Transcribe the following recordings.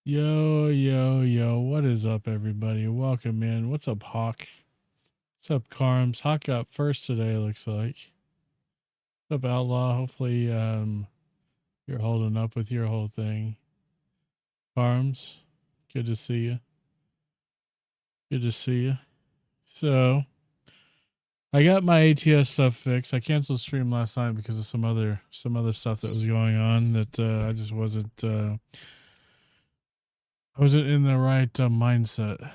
Yo, yo, yo, what is up, everybody? Welcome in. What's up, Hawk? What's up, Carms? Hawk got first today, looks like. What's up, Outlaw? Hopefully, you're holding up with your whole thing. Carms, good to see you. Good to see you. So, I got my ATS stuff fixed. I canceled stream last night because of some other stuff that was going on that I just wasn't in the right mindset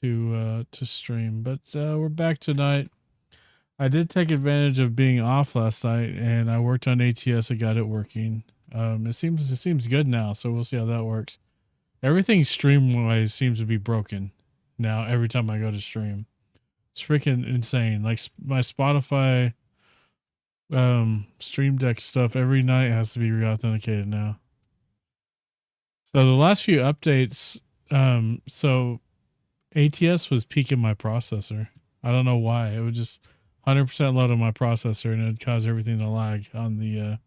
to stream. But we're back tonight. I did take advantage of being off last night, and I worked on ATS. I got it working. It seems good now, so we'll see how that works. Everything stream wise seems to be broken now. Every time I go to stream, it's freaking insane. Like my Spotify Stream Deck stuff every night has to be re-authenticated now. So the last few updates, so ATS was peaking my processor. I don't know why. It would just 100% load on my processor, and it would cause everything to lag on the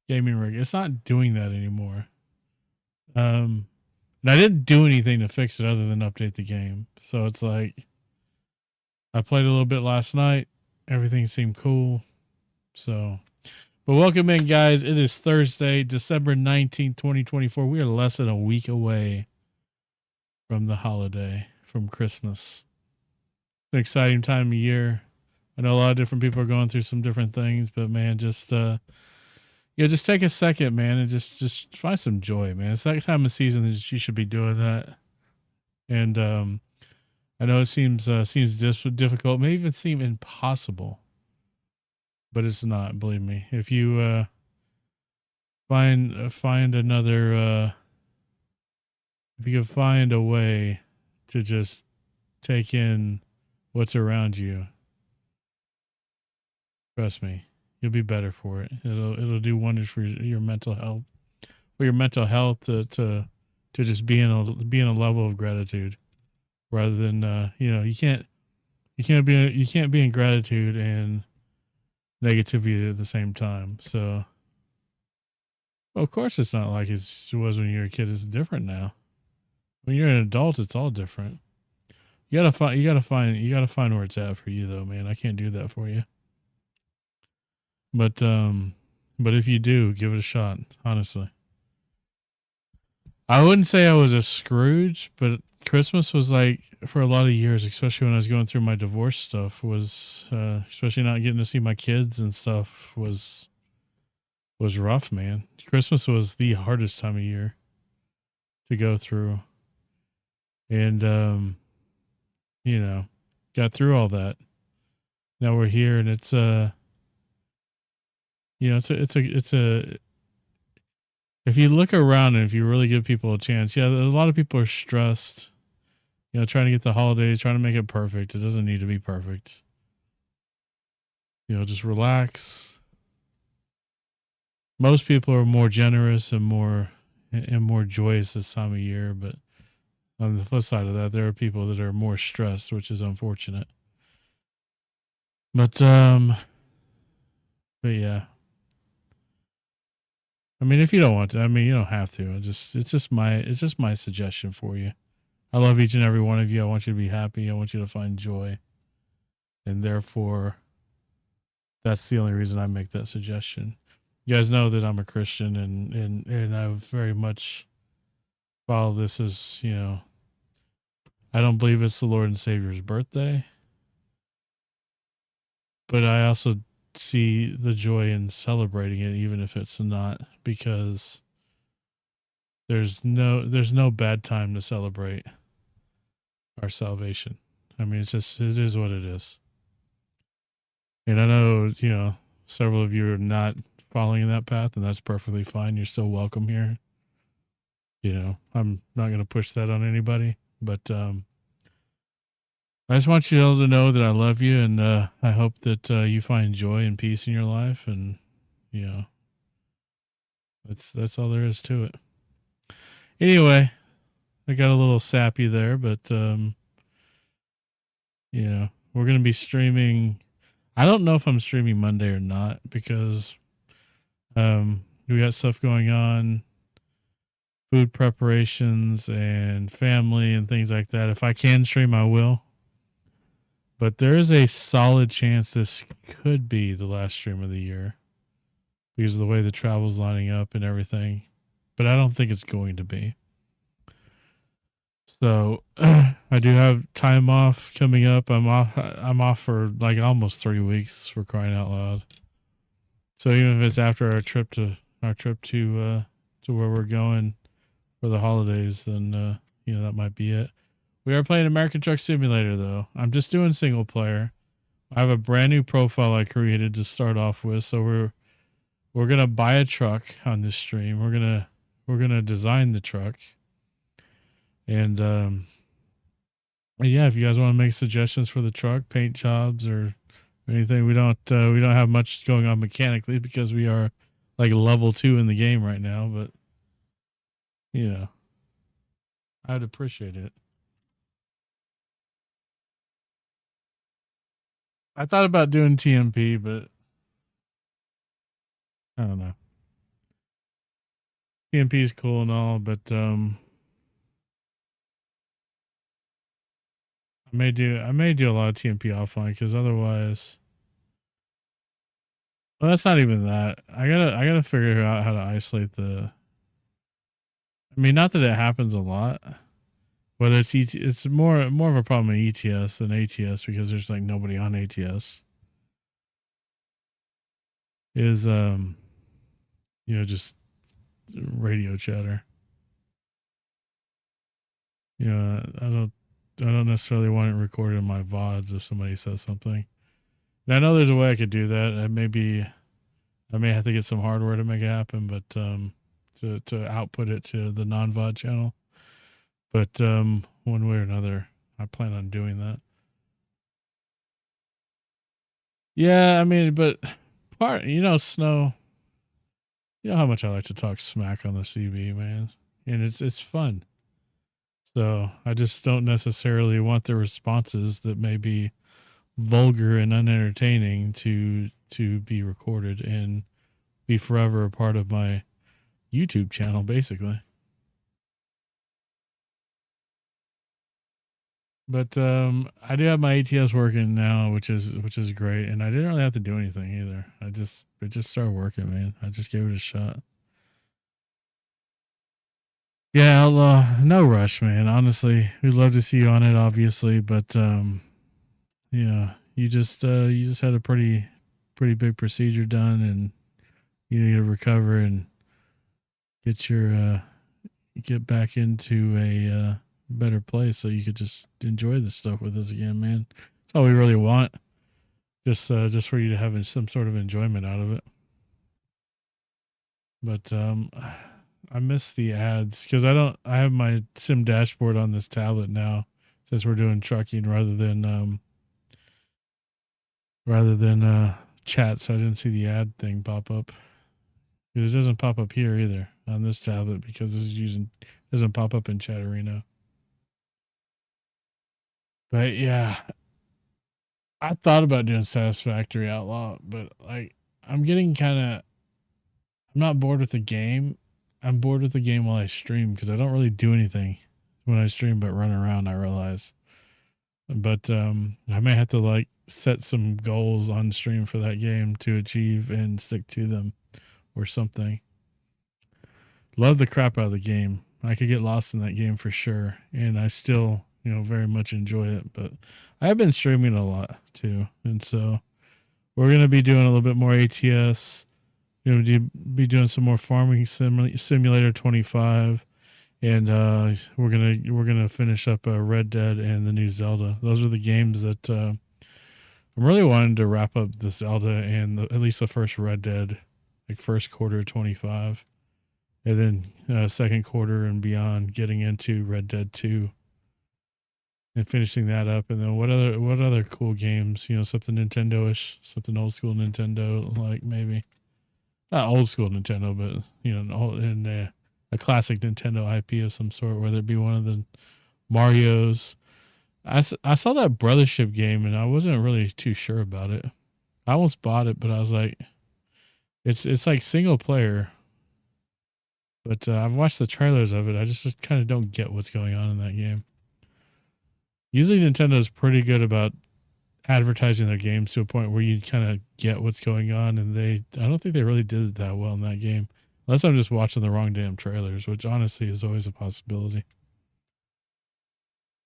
gaming rig. It's not doing that anymore. And I didn't do anything to fix it other than update the game. So it's like I played a little bit last night. Everything seemed cool. So, but welcome in, guys. It is Thursday, December 19th, 2024. We are less than a week away from the holiday, from Christmas. It's an exciting time of year. I know a lot of different people are going through some different things, but man, just just take a second, man, and just find some joy, man. It's that time of season that you should be doing that. And I know it seems difficult, may even seem impossible, but it's not. Believe me. If you find another, if you can find a way to just take in what's around you, trust me, you'll be better for it. It'll do wonders for your mental health. For your mental health to just be in a level of gratitude, rather than you can't be in gratitude and negativity at the same time. So, well, of course, it's not like it was when you were a kid. It's different now. When you're an adult, it's all different. You gotta find where it's at for you, though, man. I can't do that for you. But if you do, give it a shot. Honestly, I wouldn't say I was a Scrooge, but Christmas was like, for a lot of years, especially when I was going through my divorce stuff, was especially not getting to see my kids and stuff was rough, man. Christmas was the hardest time of year to go through, and got through all that. Now we're here, and it's it's a if you look around and if you really give people a chance, a lot of people are stressed, trying to get the holidays, trying to make it perfect. It doesn't need to be perfect. Just relax. Most people are more generous and more joyous this time of year, but on the flip side of that, there are people that are more stressed, which is unfortunate. But yeah. I mean, if you don't want to, I mean, you don't have to. It's just my suggestion for you. I love each and every one of you. I want you to be happy. I want you to find joy. And therefore, that's the only reason I make that suggestion. You guys know that I'm a Christian, and I very much follow this as, I don't believe it's the Lord and Savior's birthday, but I also see the joy in celebrating it, even if it's not, because there's no bad time to celebrate our salvation. I mean, it is what it is. And I know, several of you are not following that path, and that's perfectly fine. You're still welcome here. I'm not going to push that on anybody, but I just want you all to know that I love you, and I hope that you find joy and peace in your life, and that's all there is to it. Anyway, I got a little sappy there, but we're gonna be streaming. I don't know if I'm streaming Monday or not, because we got stuff going on food preparations and family and things like that. If I can stream, I will. But there is a solid chance this could be the last stream of the year because of the way the travel's lining up and everything. But I don't think it's going to be. So I do have time off coming up. I'm off for like almost 3 weeks, for crying out loud. So even if it's after our trip to where we're going for the holidays, then that might be it. We are playing American Truck Simulator though. I'm just doing single player. I have a brand new profile I created to start off with. So we're gonna buy a truck on this stream. We're gonna design the truck. And yeah, if you guys want to make suggestions for the truck, paint jobs or anything, we don't have much going on mechanically because we are like level 2 in the game right now, but I'd appreciate it. I thought about doing TMP, but I don't know. TMP is cool and all, but I may do a lot of TMP offline because otherwise, well, that's not even that. I gotta figure out how to isolate the. I mean, not that it happens a lot. Whether it's more of a problem in ETS than ATS because there's like nobody on ATS. Is just radio chatter. I don't necessarily want it recorded in my VODs if somebody says something. And I know there's a way I could do that. I may have to get some hardware to make it happen, but to output it to the non-VOD channel. But one way or another, I plan on doing that. Yeah, I mean, but Snow, you know how much I like to talk smack on the CB, man. And it's fun. So I just don't necessarily want the responses that may be vulgar and unentertaining to be recorded and be forever a part of my YouTube channel, basically. But I do have my ATS working now, which is great, and I didn't really have to do anything either. It just started working, man. I just gave it a shot. Yeah, no rush, man. Honestly, we'd love to see you on it, obviously, but yeah, you just had a pretty big procedure done, and you need to recover and get back into a better place so you could just enjoy this stuff with us again, man. That's all we really want. Just for you to have some sort of enjoyment out of it. But I miss the ads because I have my sim dashboard on this tablet now since we're doing trucking rather than chat, so I didn't see the ad thing pop up. It doesn't pop up here either on this tablet because it doesn't pop up in Chat Arena. But yeah, I thought about doing Satisfactory Outlaw, but like I'm not bored with the game. I'm bored with the game while I stream because I don't really do anything when I stream but run around, I realize. But I may have to like set some goals on stream for that game to achieve and stick to them or something. Love the crap out of the game. I could get lost in that game for sure, and I still very much enjoy it. But I have been streaming a lot too, and so we're gonna be doing a little bit more ATS. We're gonna be doing some more Farming Simulator 25, and we're gonna finish up Red Dead and the new Zelda. Those are the games that I'm really wanting to wrap up the Zelda and at least the first Red Dead, like first quarter 25, and then second quarter and beyond, getting into Red Dead 2 and finishing that up. And then what other cool games? Something Nintendo-ish, something old school Nintendo, like maybe not old school Nintendo, but a classic Nintendo IP of some sort, whether it be one of the Marios. I saw that Brothership game and I wasn't really too sure about it. I almost bought it, but I was like, it's like single player, But I've watched the trailers of it. I just kind of don't get what's going on in that game. Usually Nintendo's pretty good about advertising their games to a point where you kind of get what's going on, and I don't think they really did it that well in that game. Unless I'm just watching the wrong damn trailers, which honestly is always a possibility.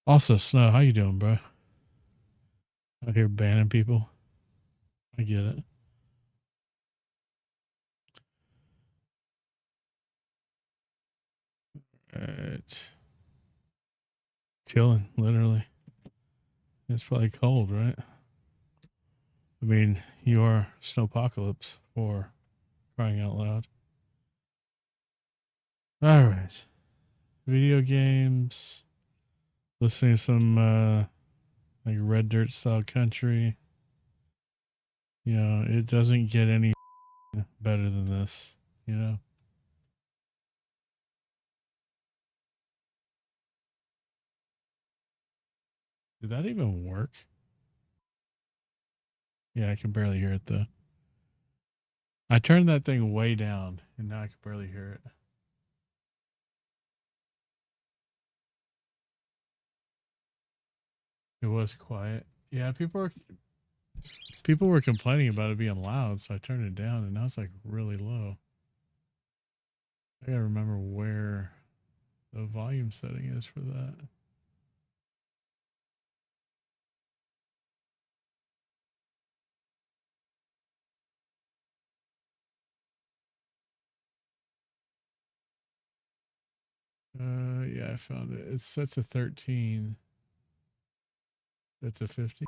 Also, Snow, how you doing, bro? Out here banning people. I get it. Alright. Chilling, literally. It's probably cold, right? I mean, you are Snowpocalypse for crying out loud. Alright. Video games. Listening to some like Red Dirt style country. You know, it doesn't get any better than this, you know? Did that even work? Yeah, I can barely hear it though. I turned that thing way down and now I can barely hear it. It was quiet. Yeah, people were complaining about it being loud, so I turned it down and now it's like really low. I gotta remember where the volume setting is for that. Yeah, I found it. It's set to 13. Set to 50.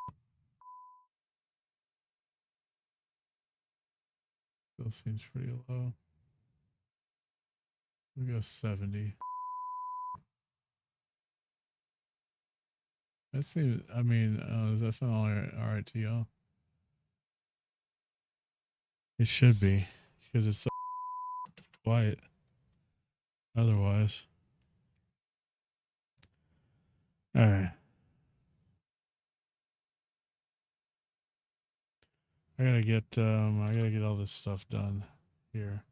Still seems pretty low. We go 70. That seems, I mean, does that sound all right to y'all? It should be, because it's so quiet otherwise. Alright. I gotta get all this stuff done here.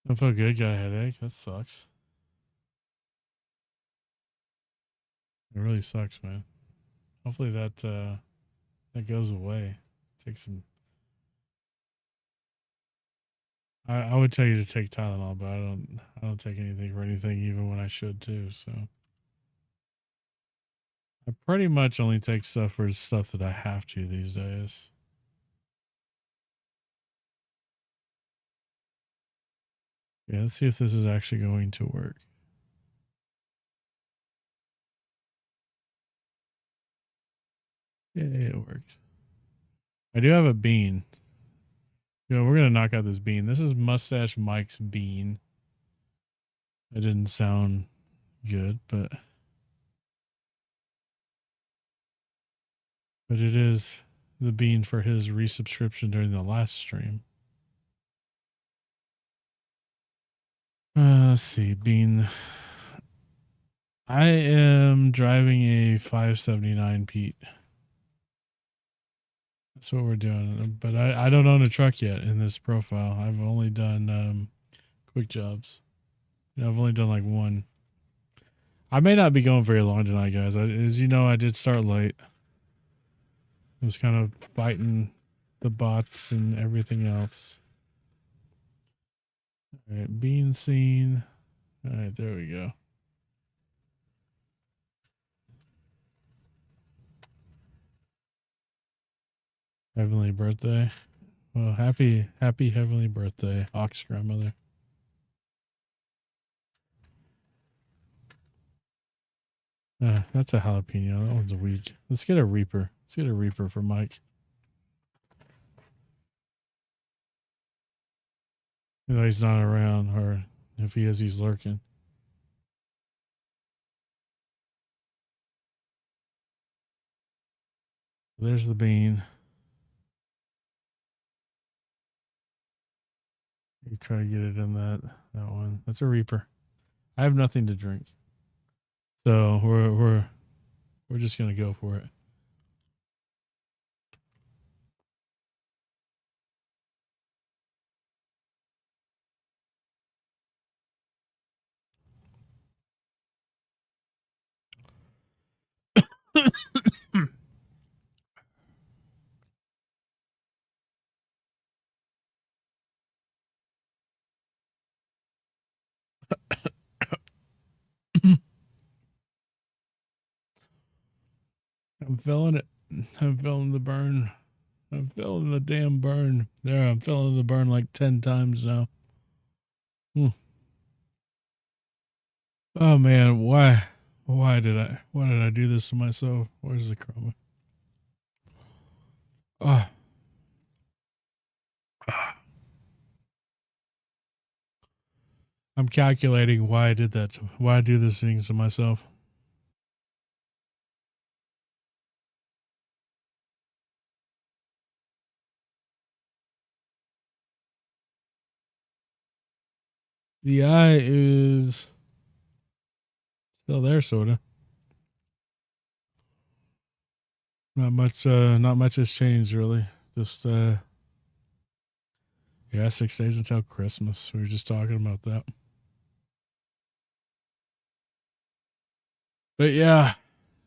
I feel good, got a headache. That sucks. It really sucks, man. Hopefully that goes away. Take some. I would tell you to take Tylenol, but I don't take anything for anything, even when I should too. So I pretty much only take stuff for stuff that I have to these days. Yeah, let's see if this is actually going to work. Yeah, it works. I do have a bean. You know, we're gonna knock out this bean. This is Mustache Mike's bean. It didn't sound good, but it is the bean for his resubscription during the last stream. Let's see, bean. I am driving a 579 Pete. That's what we're doing. But I don't own a truck yet in this profile. I've only done quick jobs. You know, I've only done like one. I may not be going very long tonight, guys. As you know, I did start late. I was kind of fighting the bots and everything else. All right, bean scene. All right, there we go. Heavenly birthday. Well, happy heavenly birthday, Ox grandmother. That's a jalapeno. That one's a weak. Let's get a Reaper. Let's get a Reaper for Mike. Even though he's not around, or if he is, he's lurking. There's the bean. You try to get it in that one. That's a Reaper. I have nothing to drink, so we're just gonna go for it. I'm feeling it. I'm feeling the burn. I'm feeling the damn burn. There, I'm feeling the burn like 10 times now. Oh man, why did I do this to myself? Where's the chroma? Oh. I'm calculating why I did that. Why I do these things to myself. The eye is still there, sorta. Not much. Not much has changed really. Just yeah, 6 days until Christmas. We were just talking about that. But yeah,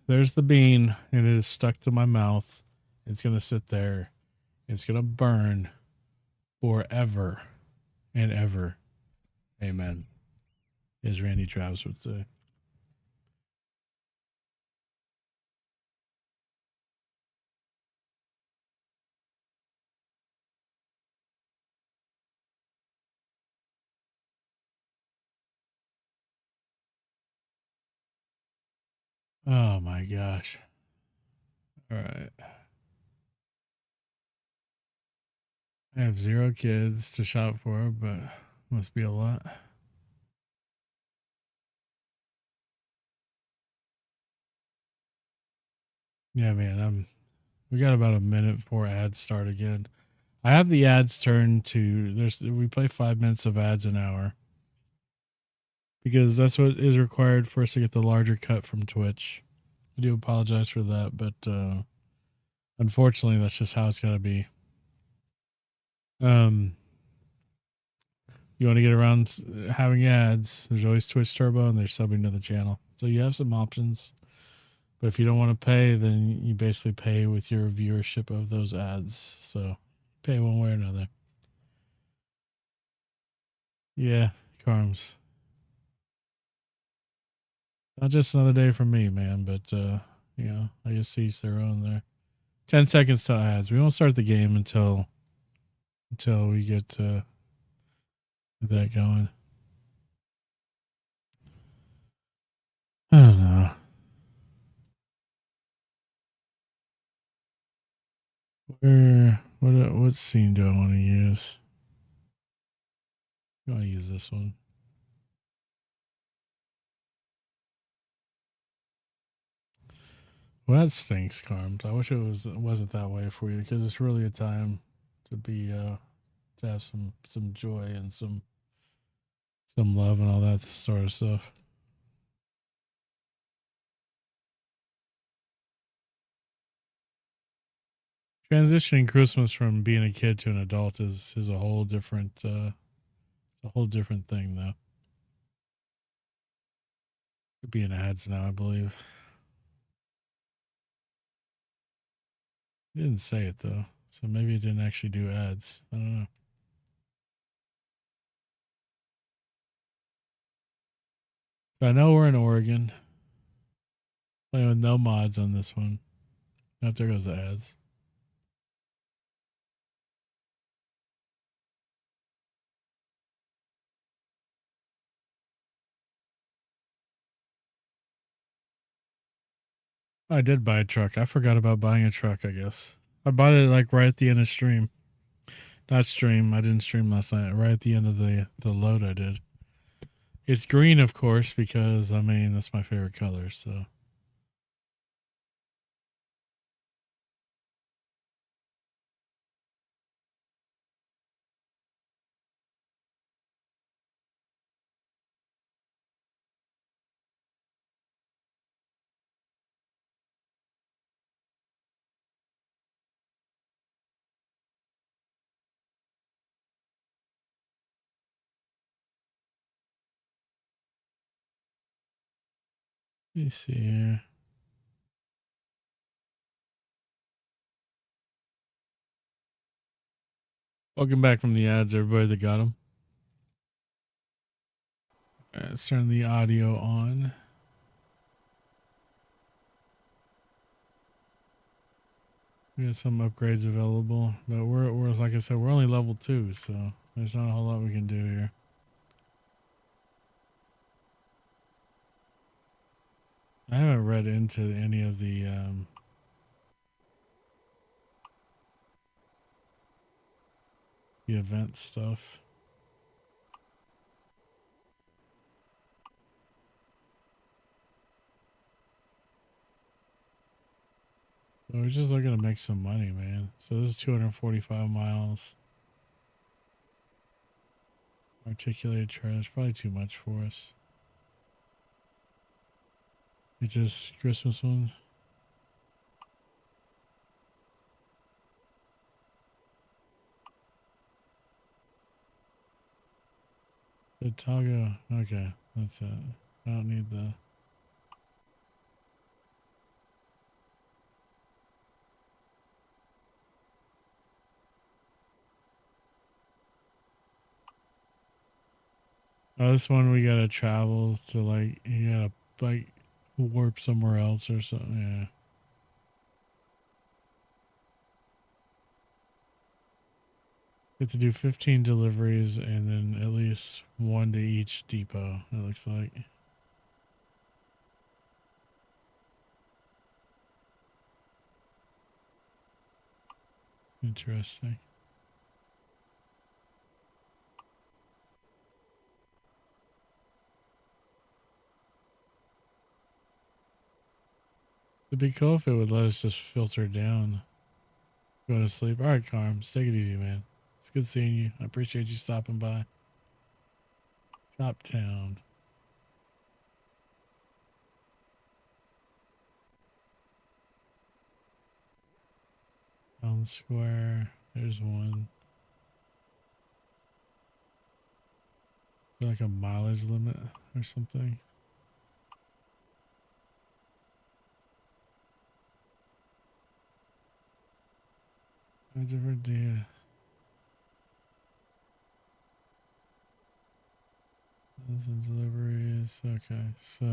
there's the bean, and it is stuck to my mouth. It's gonna sit there. It's gonna burn forever and ever. Amen. As Randy Travis would say. Oh my gosh. All right. I have 0 kids to shop for, but must be a lot. Yeah, man. We got about a minute before ads start again. I have the ads turned to we play 5 minutes of ads an hour. Because that's what is required for us to get the larger cut from Twitch. I do apologize for that, but unfortunately that's just how it's gotta be. You want to get around having ads, there's always Twitch Turbo and there's subbing to the channel. So you have some options. But if you don't want to pay, then you basically pay with your viewership of those ads. So pay one way or another. Yeah, Carms. Not just another day for me, man, but you know, I guess each their own there. 10 seconds to ads. We won't start the game until we get that going. I don't know. What scene do I want to use? I want to use this one. Well, that stinks, Carms. I wish it wasn't that way for you because it's really a time to be to have some joy and some love and all that sort of stuff. Transitioning Christmas from being a kid to an adult is a whole different it's a whole different thing though. Could be in ads now, I believe. It didn't say it though, so maybe it didn't actually do ads. I don't know. So I know we're in Oregon. Playing with no mods on this one. Nope, there goes the ads. I did buy a truck. I forgot about buying a truck, I guess. I bought it like right at the end of stream. Not stream. I didn't stream last night. Right at the end of the load I did. It's green, of course, because I mean that's my favorite color, so. Let me see here. Welcome back from the ads, everybody that got them. Let's turn the audio on. We got some upgrades available, but we're like I said, we're only level 2, so there's not a whole lot we can do here. I haven't read into any of the event stuff. So we're just looking to make some money, man. So this is 245 miles. Articulated trailer is probably too much for us. It's just Christmas one. The Tago. Okay, that's it. I don't need the. Oh, this one we gotta travel to, like, you gotta like warp somewhere else or something. Yeah. Get to do 15 deliveries and then at least one to each depot, it looks like. Interesting. It'd be cool if it would let us just filter down. Go to sleep. All right, Carms, take it easy, man. It's good seeing you. I appreciate you stopping by. Top Town. Town Square. There's one. Like a mileage limit or something. A different day. Some deliveries. Okay, so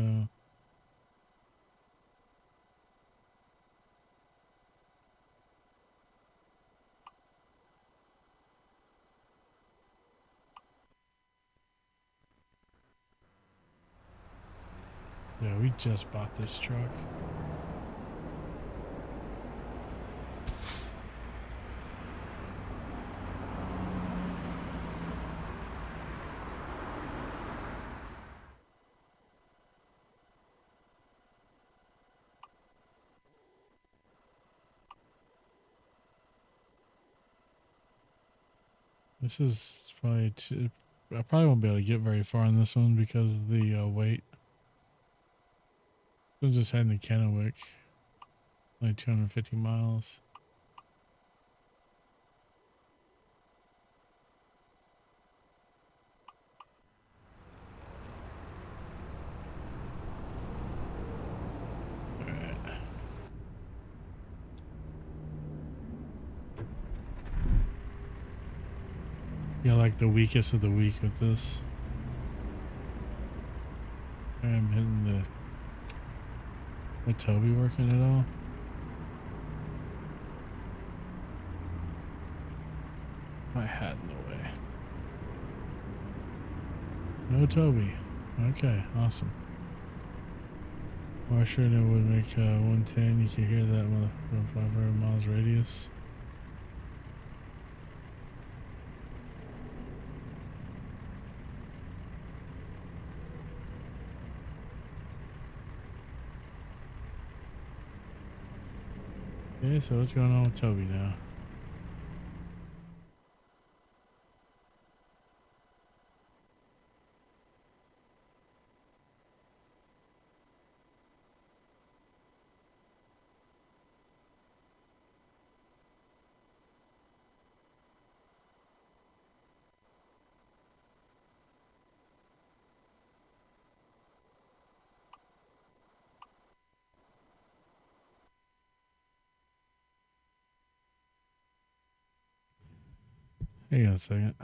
yeah, we just bought this truck. This is probably too, I probably won't be able to get very far on this one because of the weight. We'll just heading to Kennewick. Only 250 miles. Yeah, like the weakest of the week with this. I'm hitting the Tobii working at all. My hat in the way. No Tobii. Okay, awesome. Washer that would make 110. You can hear that with 500 miles radius. Okay, so what's going on with Tobii now? Hang on a second.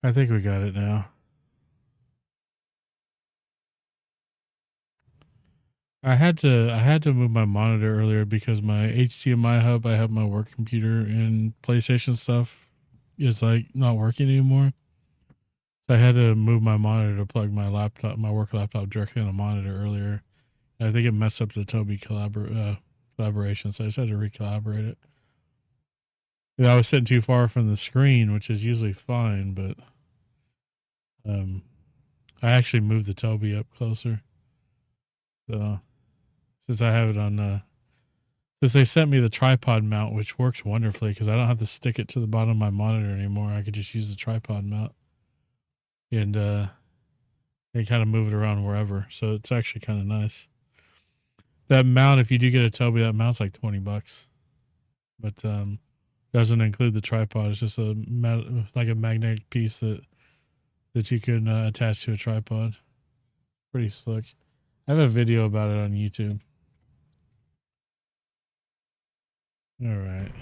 I think we got it now. I had to move my monitor earlier because my HDMI hub, I have my work computer and PlayStation stuff is like not working anymore. So I had to move my monitor to plug my laptop, my work laptop directly on a monitor earlier. And I think it messed up the Tobii collaboration, so I just had to recalibrate it. I was sitting too far from the screen, which is usually fine, but I actually moved the Tobii up closer. So since I have it on, since they sent me the tripod mount, which works wonderfully because I don't have to stick it to the bottom of my monitor anymore. I could just use the tripod mount and kind of move it around wherever. So it's actually kind of nice. That mount, if you do get a Tobii, that mount's like $20, but doesn't include the tripod. It's just like a magnetic piece that you can attach to a tripod. Pretty slick. I have a video about it on YouTube. All right.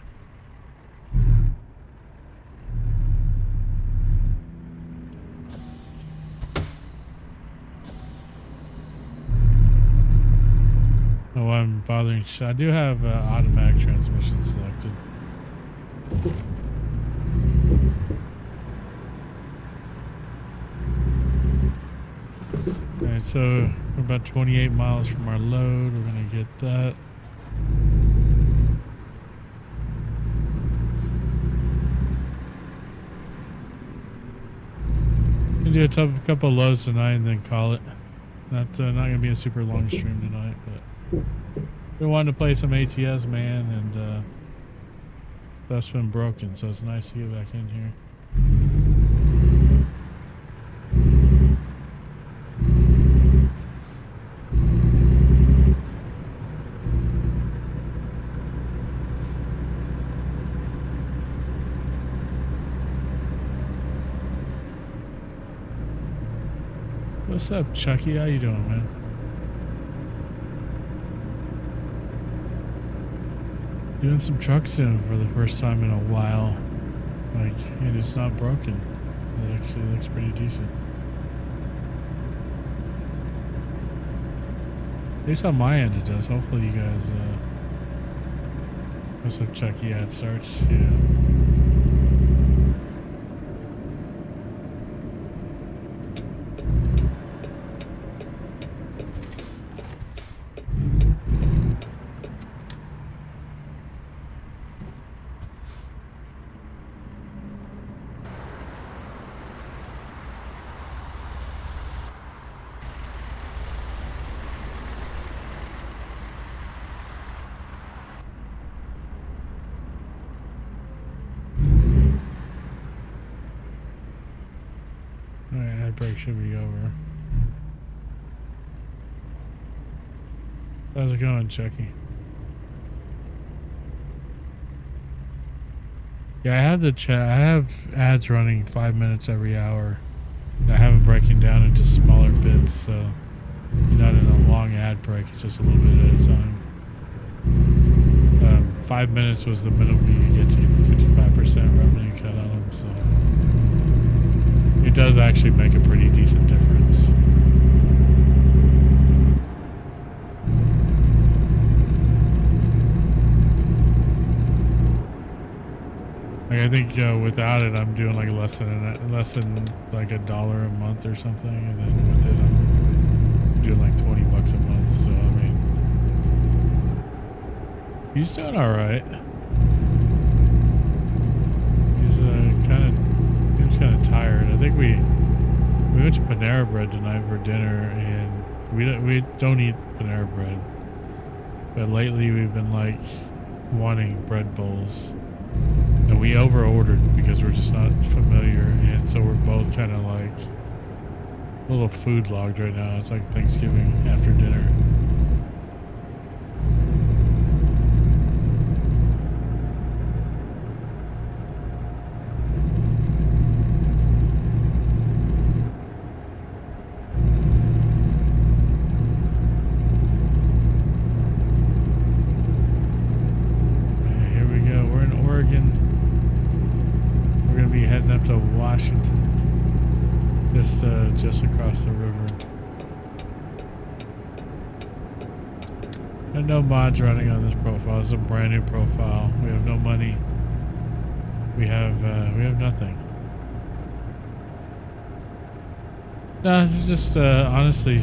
Oh, I'm bothering. I do have automatic transmission selected. All right, so we're about 28 miles from our load. We're gonna get that. We'll do a couple of loads tonight and then call it. Not gonna be a super long stream tonight, but we wanted to play some ATS, man, and stuff's been broken, so it's nice to get back in here. What's up, Trucky? How you doing, man? Doing some truck sim for the first time in a while. Like, and it's not broken. It actually looks pretty decent. At least on my end it does. Hopefully you guys, what's up, Chucky? Yeah, it starts, yeah. Break should be over. How's it going, Chucky? Yeah, I have the chat. I have ads running 5 minutes every hour. I have them breaking down into smaller bits, so you're not in a long ad break. It's just a little bit at a time. 5 minutes was the minimum you get to get the 55% revenue cut on them, so it does actually make a pretty decent difference. Like I think without it, I'm doing like less than like $1 a month or something, and then with it, I'm doing like $20 a month. So I mean, he's doing all right. He's kind of tired. I think we went to Panera Bread tonight for dinner, and we don't eat Panera Bread, but lately we've been like wanting bread bowls, and we over ordered because we're just not familiar, and so we're both kind of like a little food logged right now. It's like Thanksgiving after dinner. to Washington, just across the river. And no mods running on this profile. It's a brand new profile. We have no money. We have nothing. No, it's just honestly,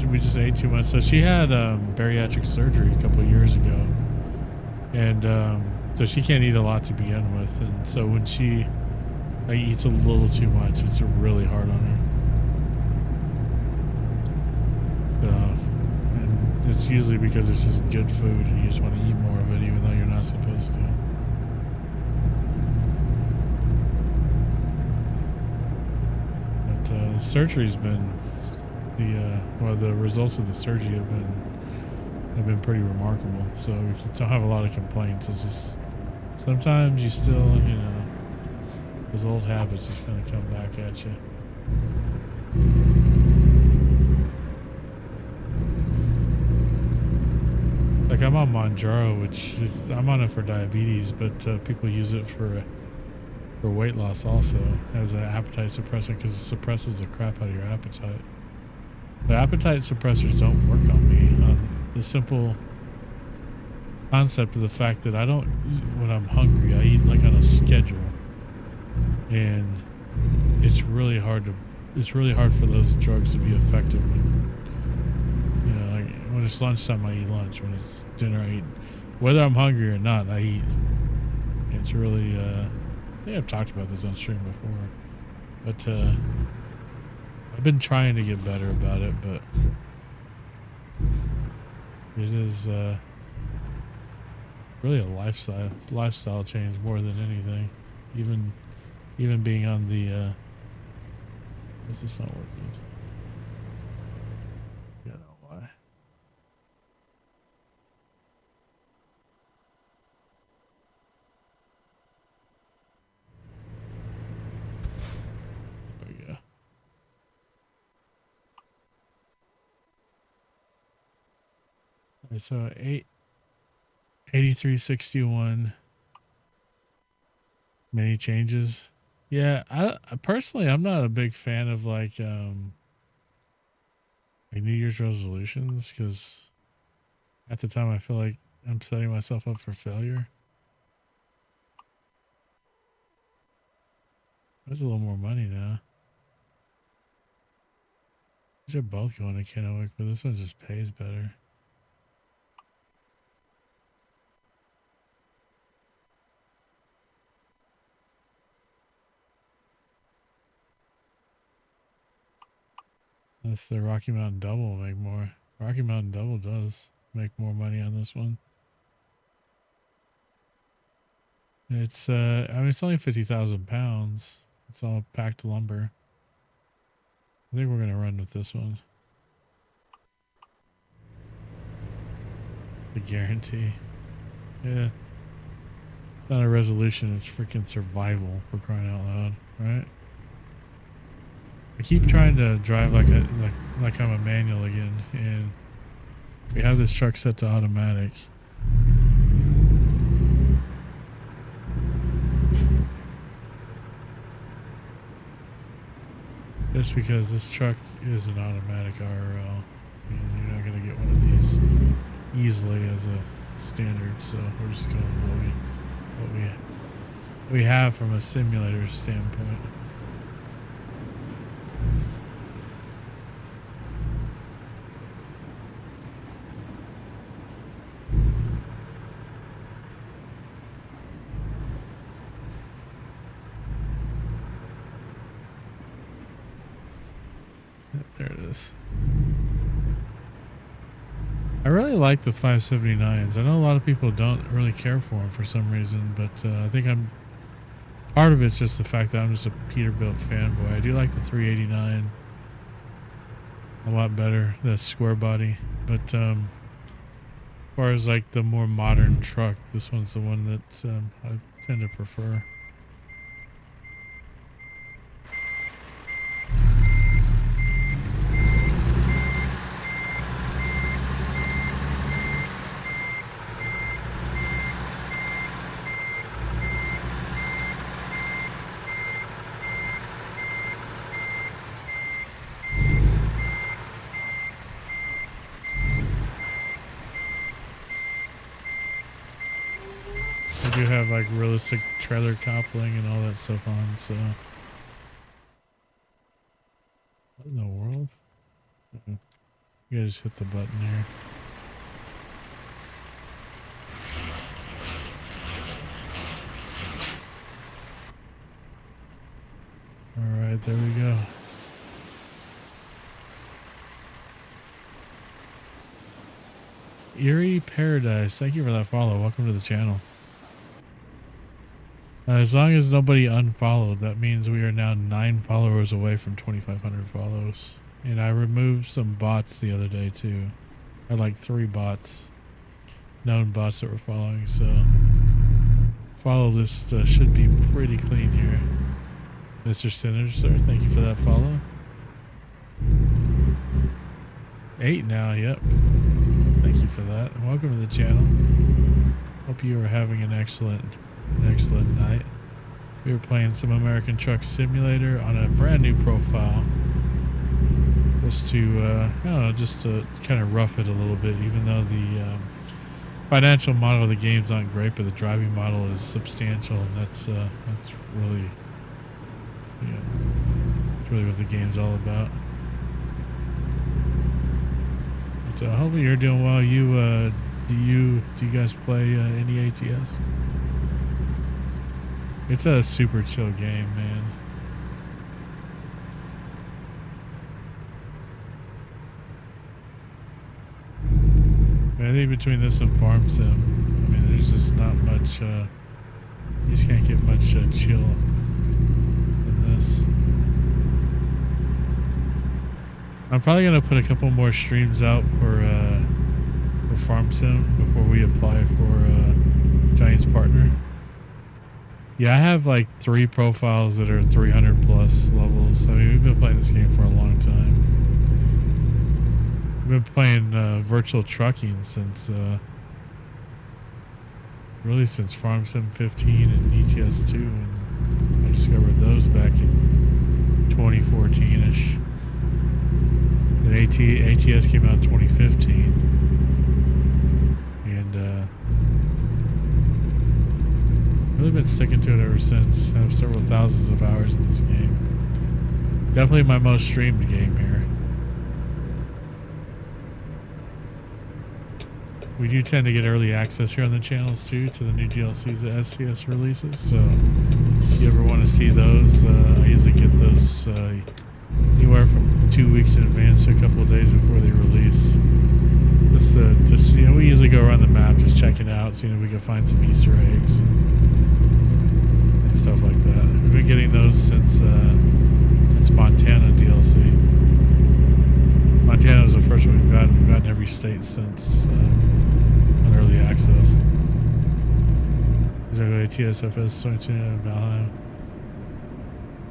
we just ate too much. So she had bariatric surgery a couple of years ago, and so she can't eat a lot to begin with. And so when she eats a little too much, it's really hard on her. So, and it's usually because it's just good food, and you just want to eat more of it, even though you're not supposed to. The surgery's been the results of the surgery have been pretty remarkable. So we don't have a lot of complaints. It's just sometimes you still, those old habits just kind of come back at you. Like I'm on Mounjaro, which is, I'm on it for diabetes, but people use it for weight loss also as an appetite suppressor because it suppresses the crap out of your appetite. But appetite suppressors don't work on me. The simple concept of the fact that I don't eat when I'm hungry. I eat like on a schedule, and it's really hard for those drugs to be effective when, like when it's lunchtime I eat lunch, when it's dinner I eat, whether I'm hungry or not I eat. It's really I think I've talked about this on stream before, but I've been trying to get better about it, but it is really a lifestyle change more than anything. Even being on the this is not working. I don't know why. There we go. Okay, so 8361 many changes. Yeah, I personally I'm not a big fan of like New Year's resolutions because at the time I feel like I'm setting myself up for failure. There's a little more money now. These are both going to Kennewick, but this one just pays better. Unless the Rocky Mountain Double will make more. Rocky Mountain Double does make more money on this one. It's I mean it's only 50,000 pounds. It's all packed lumber. I think we're gonna run with this one. The guarantee. Yeah. It's not a resolution, it's freaking survival, for crying out loud, right? I keep trying to drive like I'm a manual again, and we have this truck set to automatic. Just because this truck is an automatic IRL, and you're not gonna get one of these easily as a standard, so we're just going with what we have from a simulator standpoint. There it is. I really like the 579s. I know a lot of people don't really care for them for some reason, but I think part of it's just the fact that I'm just a Peterbilt fanboy. I do like the 389 a lot better, the square body, but as far as like the more modern truck, this one's the one that I tend to prefer. do have like realistic trailer coupling and all that stuff on, so. What in the world? You gotta just hit the button here. Alright, there we go. Eerie Paradise, thank you for that follow. Welcome to the channel. As long as nobody unfollowed, that means we are now 9 followers away from 2,500 follows. And I removed some bots the other day too. I had like 3 bots, known bots that were following, so follow list should be pretty clean here. Mr. Sinister, thank you for that follow. 8 now, yep. Thank you for that. Welcome to the channel. Hope you are having an excellent night. We were playing some American Truck Simulator on a brand new profile. Just to, I don't know, just to kind of rough it a little bit, even though the financial model of the game's not great, but the driving model is substantial, and that's really, yeah, that's really what the game's all about. But hopefully you're doing well. Do you guys play any ATS? It's a super chill game, man. I think between this and Farm Sim, I mean, there's just not much, you just can't get much chill in this. I'm probably going to put a couple more streams out for Farm Sim before we apply for Giants Partner. Yeah, I have like 3 profiles that are 300 plus levels. I mean, we've been playing this game for a long time. We've been playing virtual trucking since really since Farm Sim 15 and ETS 2, and I discovered those back in 2014ish. And ATS came out in 2015, and really been sticking to it ever since. I have several thousands of hours in this game. Definitely my most streamed game here. We do tend to get early access here on the channels too to the new DLCs that SCS releases, so if you ever want to see those, I usually get those anywhere from 2 weeks in advance to a couple of days before they release. Just you know, we usually go around the map just checking out, seeing if we can find some Easter eggs and stuff like that. We've been getting those since Montana DLC. Montana was the first one we've gotten. We've gotten every state since on early access. Exactly, TSFS 22 Valheim.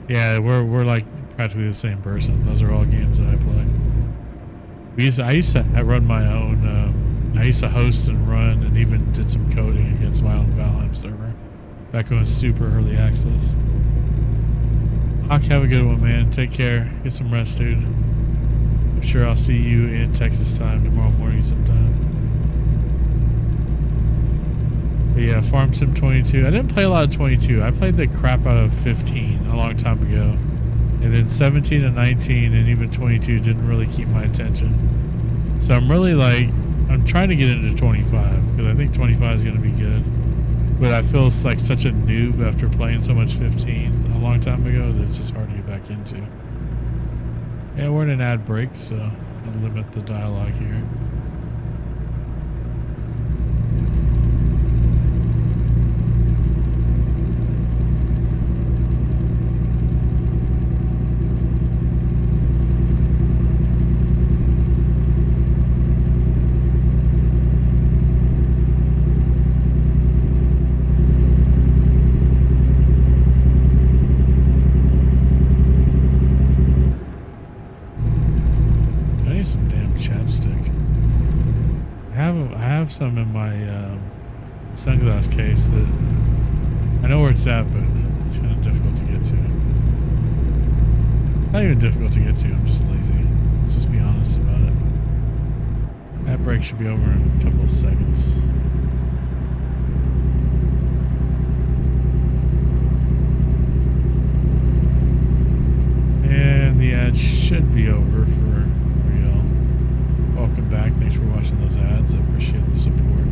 Yeah, we're like practically the same person. Those are all games that I play. I used to run my own. I used to host and run, and even did some coding against my own Valheim server back when it was super early access. Hawk, have a good one, man. Take care. Get some rest, dude. I'm sure I'll see you in Texas time tomorrow morning sometime. But yeah, Farm Sim 22. I didn't play a lot of 22. I played the crap out of 15 a long time ago. And then 17 and 19 and even 22 didn't really keep my attention. So I'm really like, I'm trying to get into 25 because I think 25 is going to be good. But I feel like such a noob after playing so much 15 a long time ago that it's just hard to get back into. Yeah, we're in an ad break, so I'll limit the dialogue here. Some in my sunglass case that I know where it's at, but it's kind of difficult to get to. Not even difficult to get to, I'm just lazy. Let's just be honest about it. That break should be over in a couple of seconds. should be over for real. Welcome back. Thanks for watching those ads. I appreciate the support.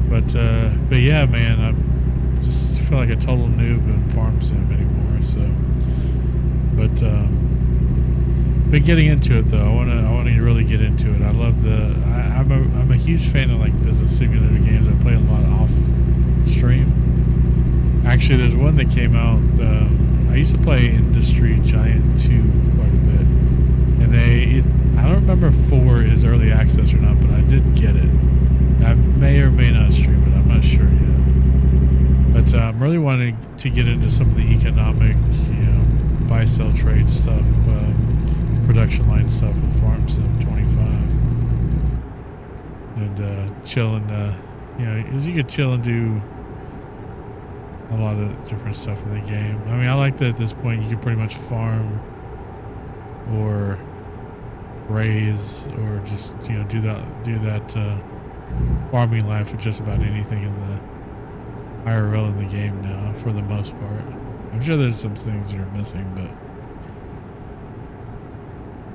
But yeah, man, I just feel like a total noob in farm sim anymore. So, but been getting into it though. I want to really get into it. I love I'm a huge fan of like business simulator games. I play a lot off stream. Actually, there's one that came out. I used to play Industry Giant 2 quite a bit, and I don't remember if 4 is early access or not, but I did get it. I may or may not stream it. I'm not sure yet. But I'm really wanting to get into some of the economic, buy, sell, trade stuff, production line stuff with Farm Sim 25, and chilling. Because you could chill and do a lot of different stuff in the game. I mean, I like that at this point you can pretty much farm or raise or just do that farming life with just about anything in the IRL in the game now, for the most part. I'm sure there's some things that are missing, but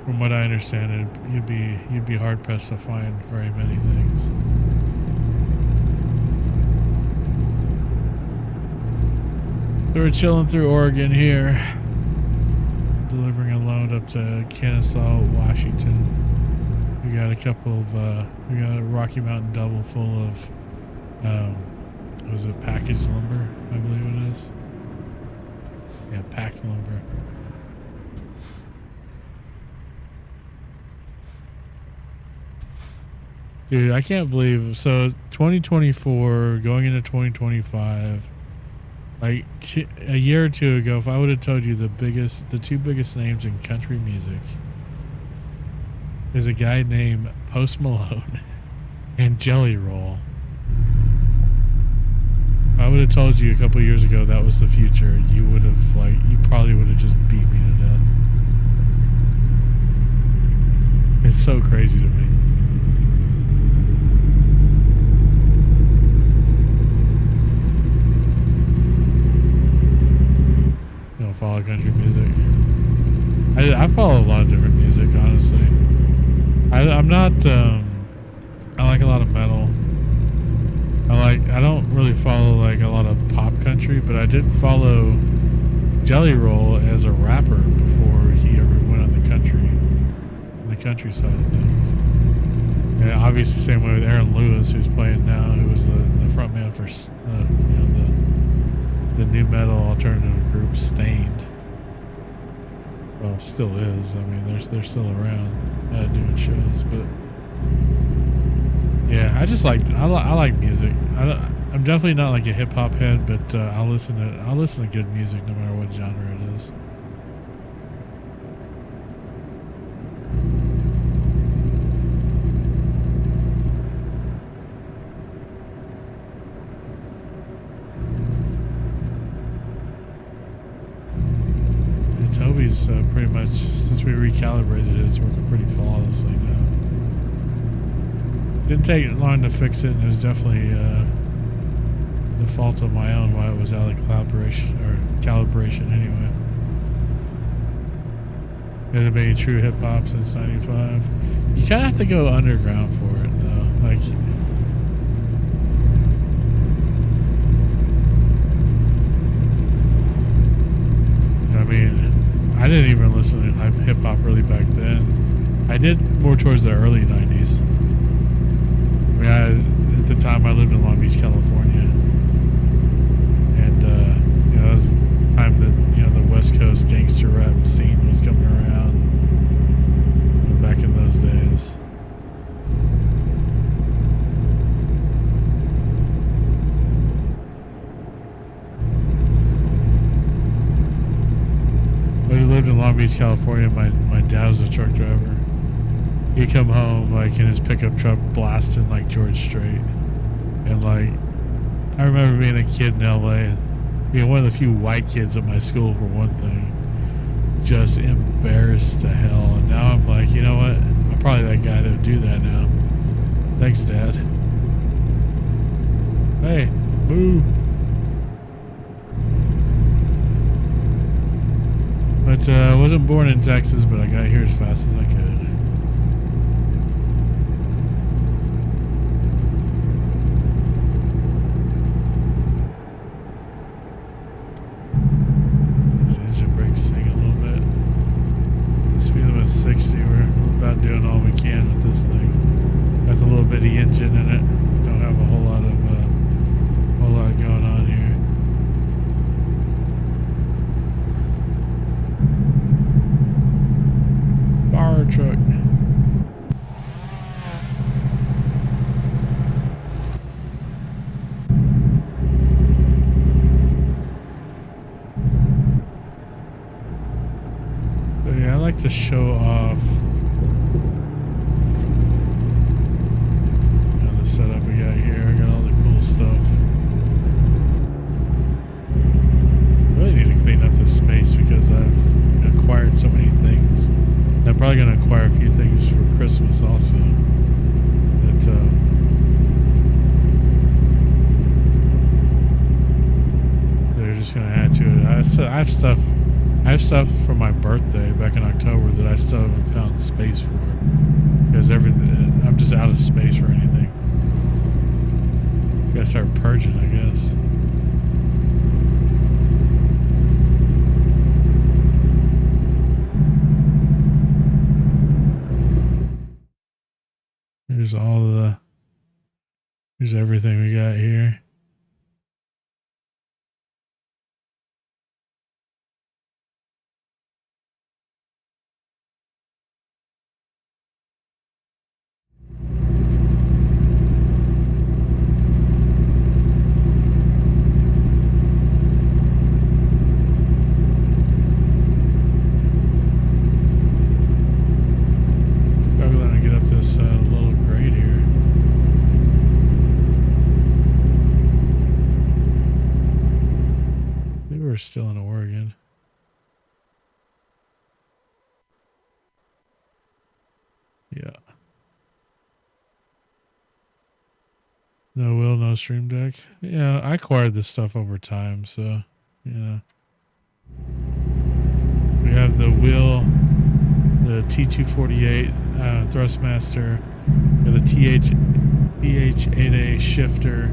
from what I understand, you'd be hard pressed to find very many things. So we're chilling through Oregon here, delivering a load up to Kennesaw, Washington. We got a couple of, we got a Rocky Mountain double full of, what was it, packaged lumber, I believe it is. Yeah, packed lumber. Dude, I can't believe, so 2024, going into 2025, like a year or two ago, if I would have told you the two biggest names in country music is a guy named Post Malone and Jelly Roll, if I would have told you a couple years ago that was the future, you probably would have just beat me to death. It's so crazy to me. Follow country music. I follow a lot of different music, honestly. I'm not I like a lot of metal. I don't really follow like a lot of pop country, but I did follow Jelly Roll as a rapper before he ever went on the country side of things. And obviously same way with Aaron Lewis, who's playing now, who was the front man for the new metal alternative group Stained. Well, still is. I mean, they're still around doing shows, but yeah, I like music. I'm definitely not like a hip hop head, but I'll listen to good music no matter what genre it is. Tobii's pretty much, since we recalibrated it, it's working pretty flawlessly now. Didn't take long to fix it, and it was definitely the fault of my own why it was out of calibration anyway. Hasn't been any true hip hop since '95. You kind of have to go underground for it though. Like, I mean, I didn't even listen to hip hop really back then. I did more towards the early '90s. I mean, at the time I lived in Long Beach, California, and that was the time that the West Coast gangster rap scene was coming around. Back in those days. When I lived in Long Beach, California, my dad was a truck driver. He'd come home like in his pickup truck blasting like George Strait. And like, I remember being a kid in LA, being one of the few white kids at my school for one thing, just embarrassed to hell. And now I'm like, you know what? I'm probably that guy that would do that now. Thanks, Dad. Hey, moo. But But I wasn't born in Texas, but I got here as fast as I could. This engine brakes sing a little bit. Speed limit 60. We're about doing all we can with this thing. Got the little bitty engine in it. Don't have a whole lot going on here. Fire truck. So yeah, I like to show off the setup we got here. I got all the cool stuff. Really need to clean up this space because I've acquired so many things. I'm probably going to acquire a few things for Christmas also. That they're just going to add to it. I have stuff for my birthday back in October that I still haven't found space for because everything. I'm just out of space for anything. Gotta start purging, I guess. Here's everything we got here. Struggling to get up this little grade here. Maybe we're still in Oregon. Yeah. No wheel, no stream deck. Yeah, I acquired this stuff over time, so yeah. We have the wheel, the T248 Thrustmaster, we have the TH8A shifter.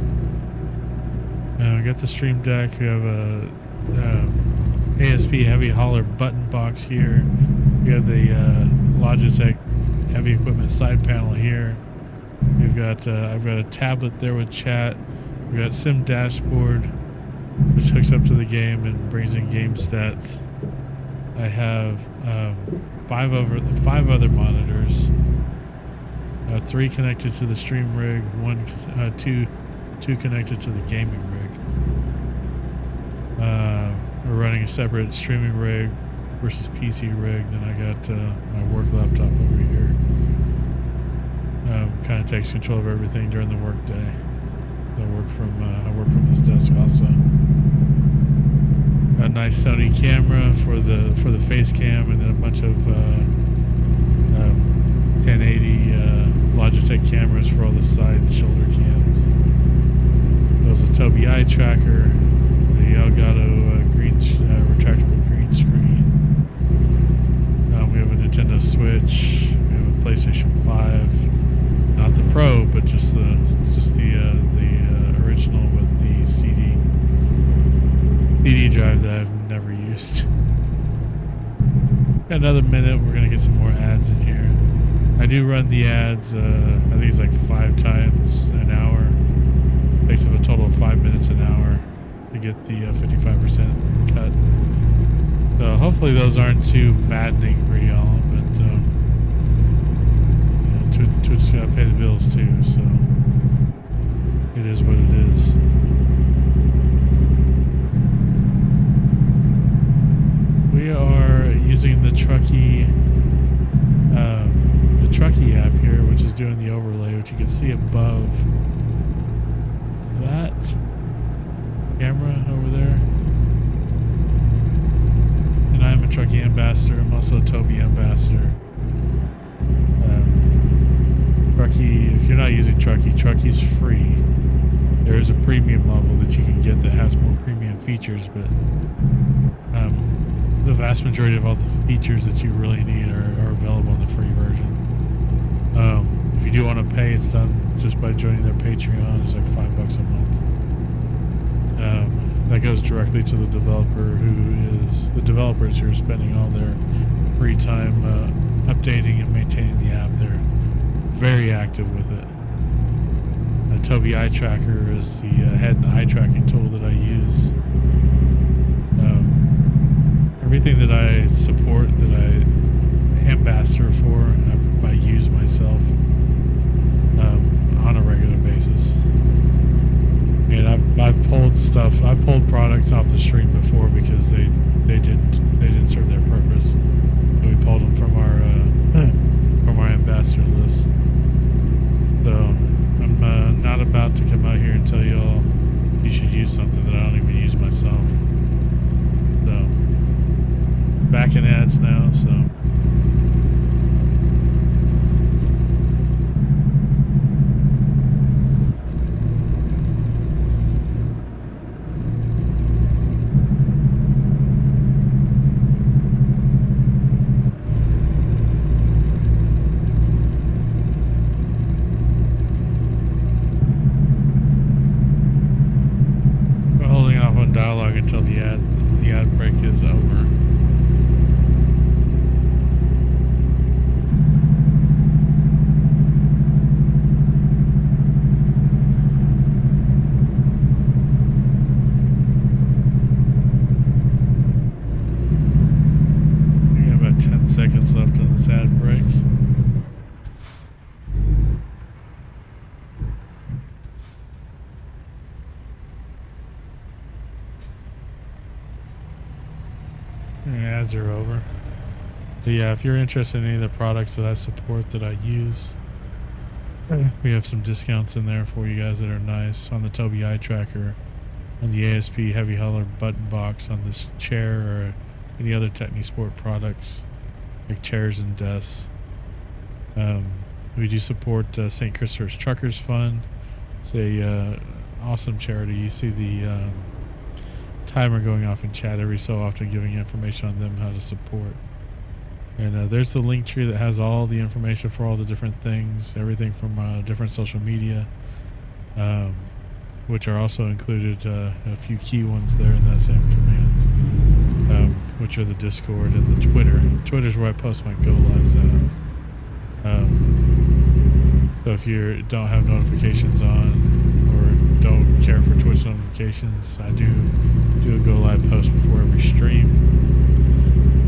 We got the stream deck. We have a ASP heavy hauler button box here. We have the Logitech heavy equipment side panel here. We've got I've got a tablet there with chat. We got Sim Dashboard, which hooks up to the game and brings in game stats. I have five other monitors. 3 connected to the stream rig. Two connected to the gaming rig. We're running a separate streaming rig versus PC rig. Then I got my work laptop over here. Kind of takes control of everything during the work day. I work from this desk also. Got a nice Sony camera for the face cam, and then a bunch of 1080 Logitech cameras for all the side and shoulder cams. There's a Tobii Eyetracker, the Elgato retractable green screen. We have a Nintendo Switch. We have a PlayStation 5. Not the Pro, but just the original with the CD drive that I've never used. Got another minute. We're gonna get some more ads in here. I do run the ads. I think it's like 5 times an hour. Takes up a total of 5 minutes an hour to get the 55% cut. So hopefully those aren't too maddening for y'all, but Twitch's gotta pay the bills too, so it is what it is. We are using the Trucky app here, which is doing the overlay, which you can see above that camera over there. And I'm a Trucky ambassador. I'm also a Tobii ambassador. Trucky, if you're not using Trucky's free. There's a premium level that you can get that has more premium features, but the vast majority of all the features that you really need are available in the free version. If you do want to pay, it's done just by joining their Patreon. It's like $5 a month. That goes directly to the developer, the developers who are spending all their free time updating and maintaining the app. They're very active with it. Tobii Eyetracker is the head and eye tracking tool that I use. Everything that I support, that I ambassador for, I use myself on a regular basis. And I've pulled products off the stream before because they didn't serve their purpose. And we pulled them from our ambassador list. So I'm not about to come out here and tell you all if you should use something that I don't even use myself. So back in ads now, so. Dialogue until the ad break is over. We got about 10 seconds left on this ad break. Ads are over. But yeah, if you're interested in any of the products that I support, that I use, we have some discounts in there for you guys that are nice on the Tobii Eyetracker, on the ASP Heavy Hauler button box, on this chair, or any other Technisport products like chairs and desks. We do support St. Christopher's Truckers Fund. It's a awesome charity. You see the timer going off in chat every so often, giving you information on them, how to support. And there's the link tree that has all the information for all the different things, everything from different social media, which are also included, a few key ones there in that same command, which are the Discord and the Twitter. Twitter's where I post my go lives at. So if you don't have notifications on, don't care for Twitch notifications, I do a go live post before every stream.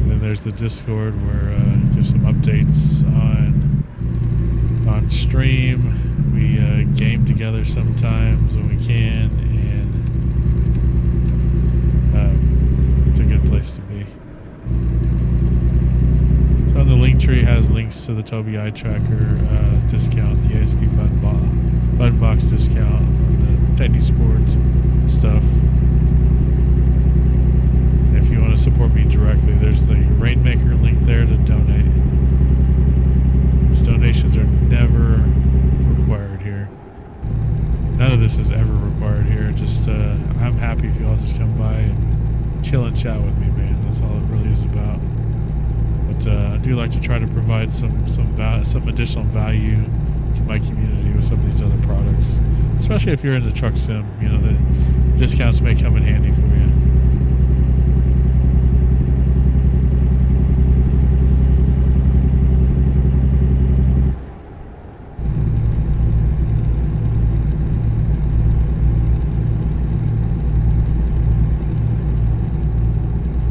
And then there's the Discord where give some updates on stream. We game together sometimes when we can, and it's a good place to be. So the link tree has links to the Tobii Eyetracker discount, the ASP button box discount, Technisport stuff. If you want to support me directly, there's the Rainmaker link there to donate. These donations are never required here. None of this is ever required here. Just I'm happy if you all just come by and chill and chat with me, man. That's all it really is about. But I do like to try to provide some additional value to my community with some of these other products, especially if you're in the truck sim. You know, the discounts may come in handy for you.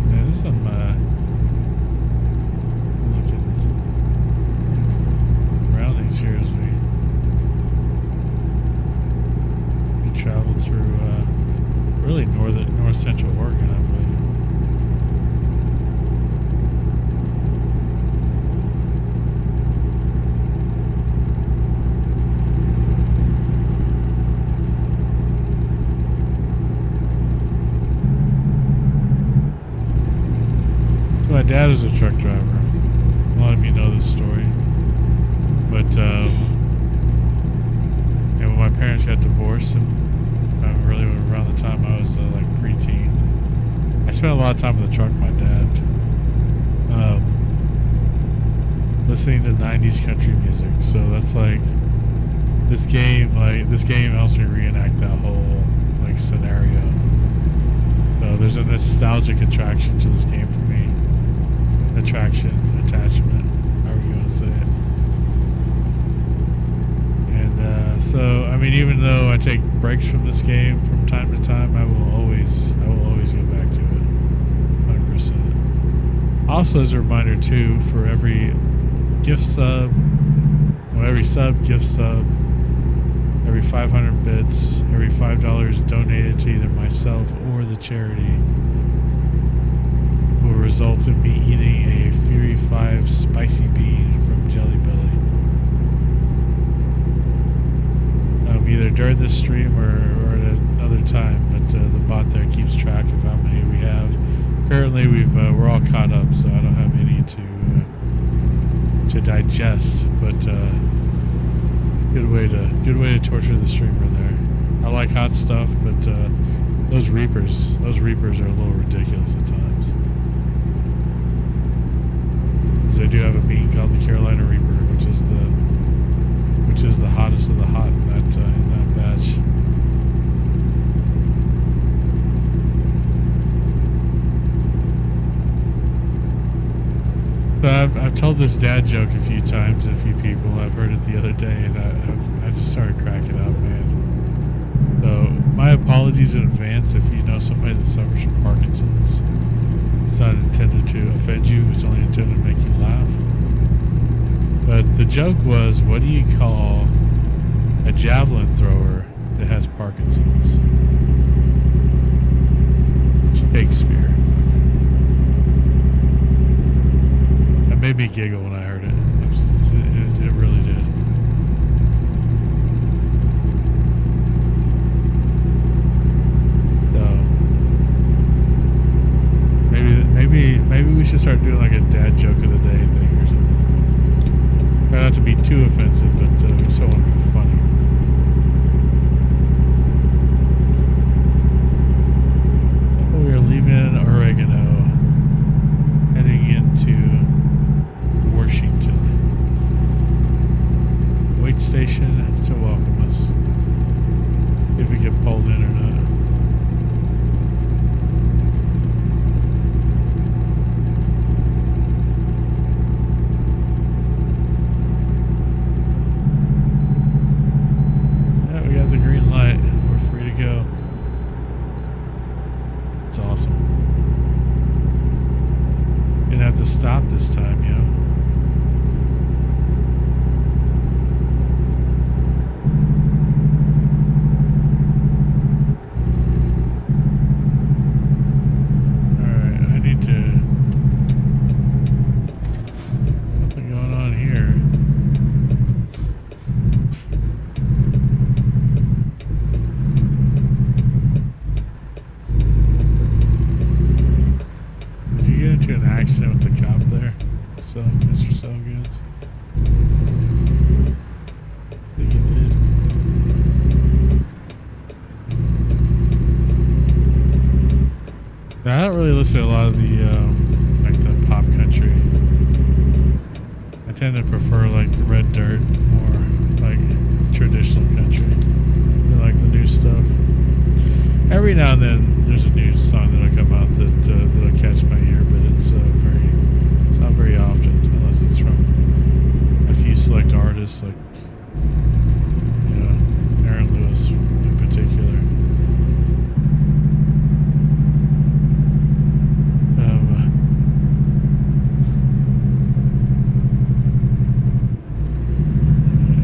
Yeah, there's some looking surroundings here as we travel through really north central Oregon, I believe. So my dad is a truck driver. A lot of you know this story, but when my parents got divorced, and really around the time I was like preteen, I spent a lot of time in the truck with my dad. listening to 90s country music. So that's like this game helps me reenact that whole like scenario. So there's a nostalgic attraction to this game for me. Attachment, however you want to say it. And so I mean, even though I take breaks from this game from time to time, I will always go back to it 100%. Also, as a reminder too, for every gift sub, every gift sub, every 500 bits, every $5 donated to either myself or the charity will result in me eating a Fury 5 spicy bean from Jelly Belly. Either during this stream or at another time, but the bot there keeps track of how many we have. Currently, we're all caught up, so I don't have any to digest. But good way to torture the streamer there. I like hot stuff, but those reapers are a little ridiculous at times. Because I do have a bean called the Carolina Reaper, which is the hottest of the hot in that batch. So I've told this dad joke a few times to a few people. I've heard it the other day, and I just started cracking up, man. So my apologies in advance if you know somebody that suffers from Parkinson's. It's not intended to offend you. It's only intended to make you laugh. But the joke was, what do you call a javelin thrower that has Parkinson's? Shakespeare. That made me giggle when I heard it. It really did. So maybe we should start doing like a dad joke of the day thing or something. Try not to be too offensive, but we still want to be funny. We are leaving Oregano, heading into Washington. Wait station to welcome us. If we get pulled in or not. The green light. We're free to go. It's awesome. Didn't have to stop this time, yo. Alright, I need to... Something going on here. An accident with the cop there, so Mr. Sellgoods. I think he did. Now, I don't really listen to a lot of the like the pop country. I tend to prefer like the red dirt, more like traditional country. I like the new stuff. Every now and then, there's a new song that'll come out that'll catch my ear, but it's not very often, unless it's from a few select artists, like Aaron Lewis in particular.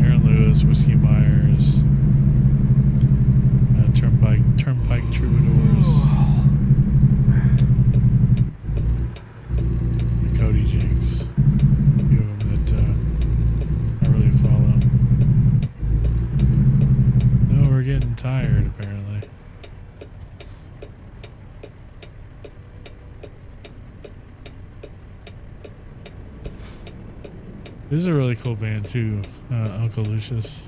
Aaron Lewis, Whiskey Myers. Turnpike Troubadours. Cody Jinks. A few of them that I really follow. No, we're getting tired apparently. This is a really cool band too, Uncle Lucius.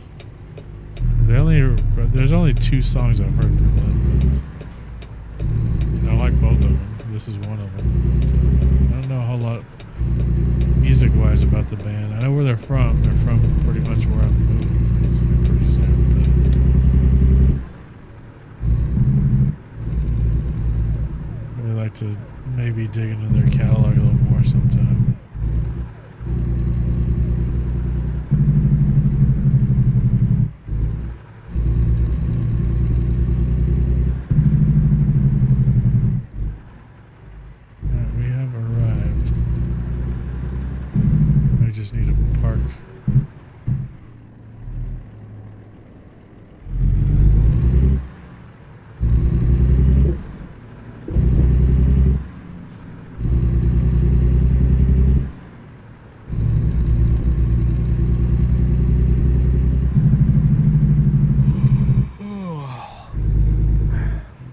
There's only 2 songs I've heard from them. But I like both of them. This is one of them. But, I don't know a whole lot music-wise about the band. I know where they're from. They're from pretty much where I'm moving pretty soon. But I'd like to maybe dig into their catalog a little more sometime. Alright, we have arrived. We just need to park.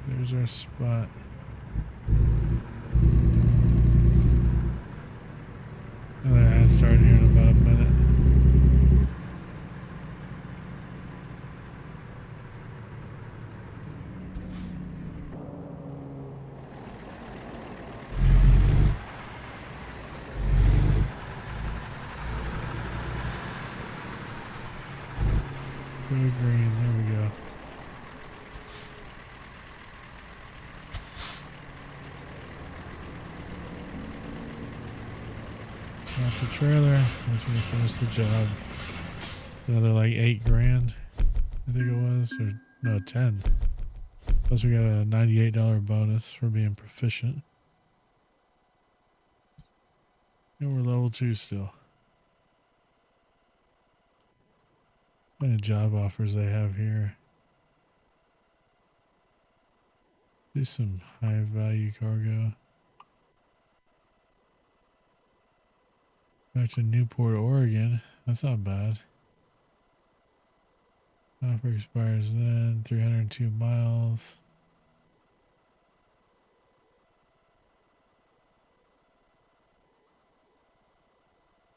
There's our spot. Another ad starting here in about a minute. Go green, there we go. Got the trailer. That's gonna finish the job. Another like $8,000, I think it was, or no, 10. Plus we got a $98 bonus for being proficient. And we're level 2 still. What kind of job offers they have here? Do some high value cargo. Back to Newport, Oregon. That's not bad. Offer expires then. 302 miles.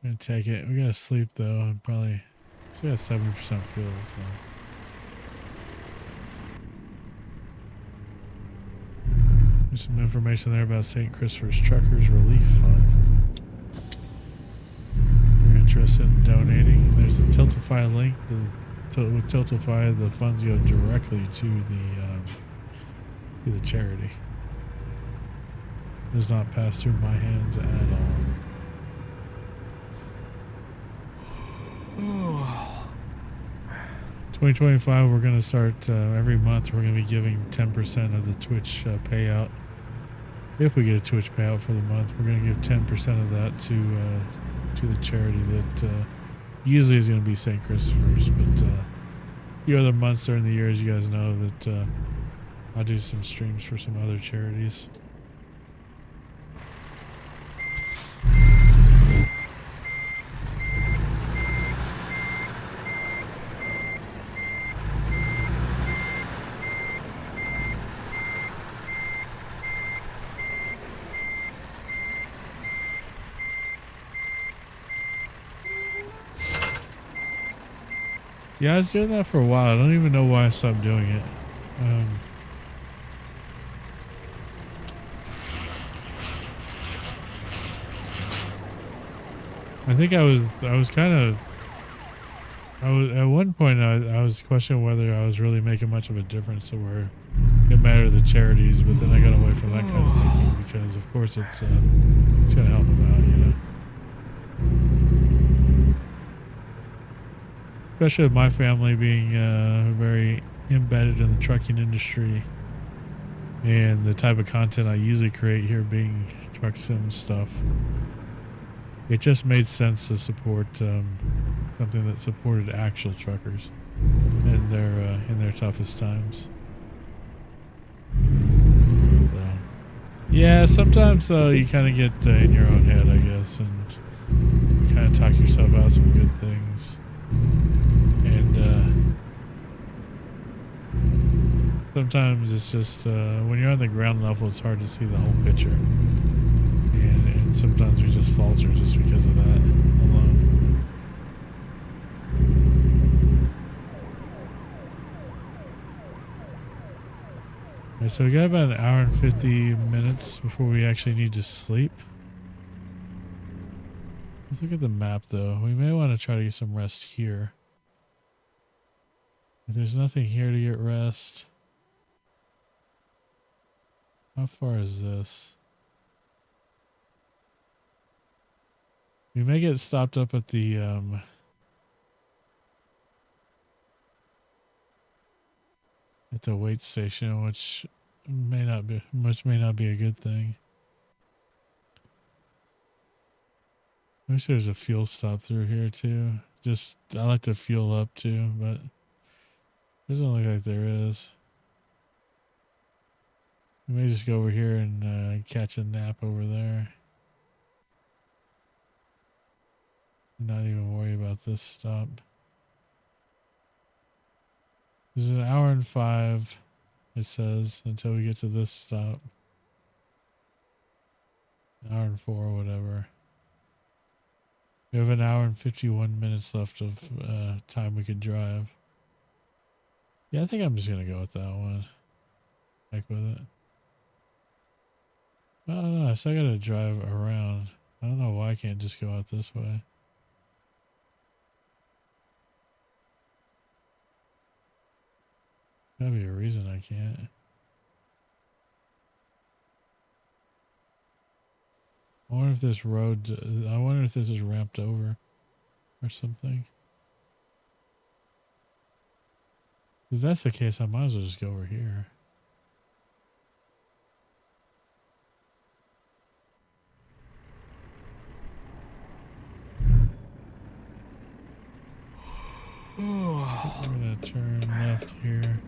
I'm gonna take it. We gotta sleep though. I'm probably still got 70% fuel, so. There's some information there about St. Christopher's Truckers Relief Fund. Interested in donating, there's a Tiltify link. With Tiltify, the funds go directly to the charity. Does not pass through my hands at all. 2025, we're going to start every month. We're going to be giving 10% of the Twitch payout. If we get a Twitch payout for the month, we're going to give 10% of that to the charity that usually is going to be St. Christopher's, but a few other months during the year, as you guys know, that I'll do some streams for some other charities. Yeah, I was doing that for a while. I don't even know why I stopped doing it. I think I was at one point I was questioning whether I was really making much of a difference to where it mattered to the charities, but then I got away from that kind of thinking because of course it's gonna help them out, you know. Especially with my family being very embedded in the trucking industry and the type of content I usually create here being truck sim stuff. It just made sense to support something that supported actual truckers in their toughest times. So, yeah, sometimes you kind of get in your own head, I guess, and you kind of talk yourself out some good things. And sometimes it's just when you're on the ground level, it's hard to see the whole picture, and sometimes we just falter just because of that alone. Alright, so we got about an hour and 50 minutes before we actually need to sleep. Let's look at the map though. We may want to try to get some rest here. If there's nothing here to get rest. How far is this? We may get stopped up at the weight station, which may not be a good thing. I wish there was a fuel stop through here too. Just I like to fuel up too, but doesn't look like there is. We may just go over here and catch a nap over there. Not even worry about this stop. This is an hour and 5, it says, until we get to this stop. An hour and 4 or whatever. We have an hour and 51 minutes left of time we could drive. Yeah, I think I'm just going to go with that one. Heck with it. I don't know, I still got to drive around. I don't know why I can't just go out this way. Gotta be a reason I can't. I wonder if this road, I wonder if this is ramped over or something. If that's the case, I might as well just go over here. I'm gonna turn left here.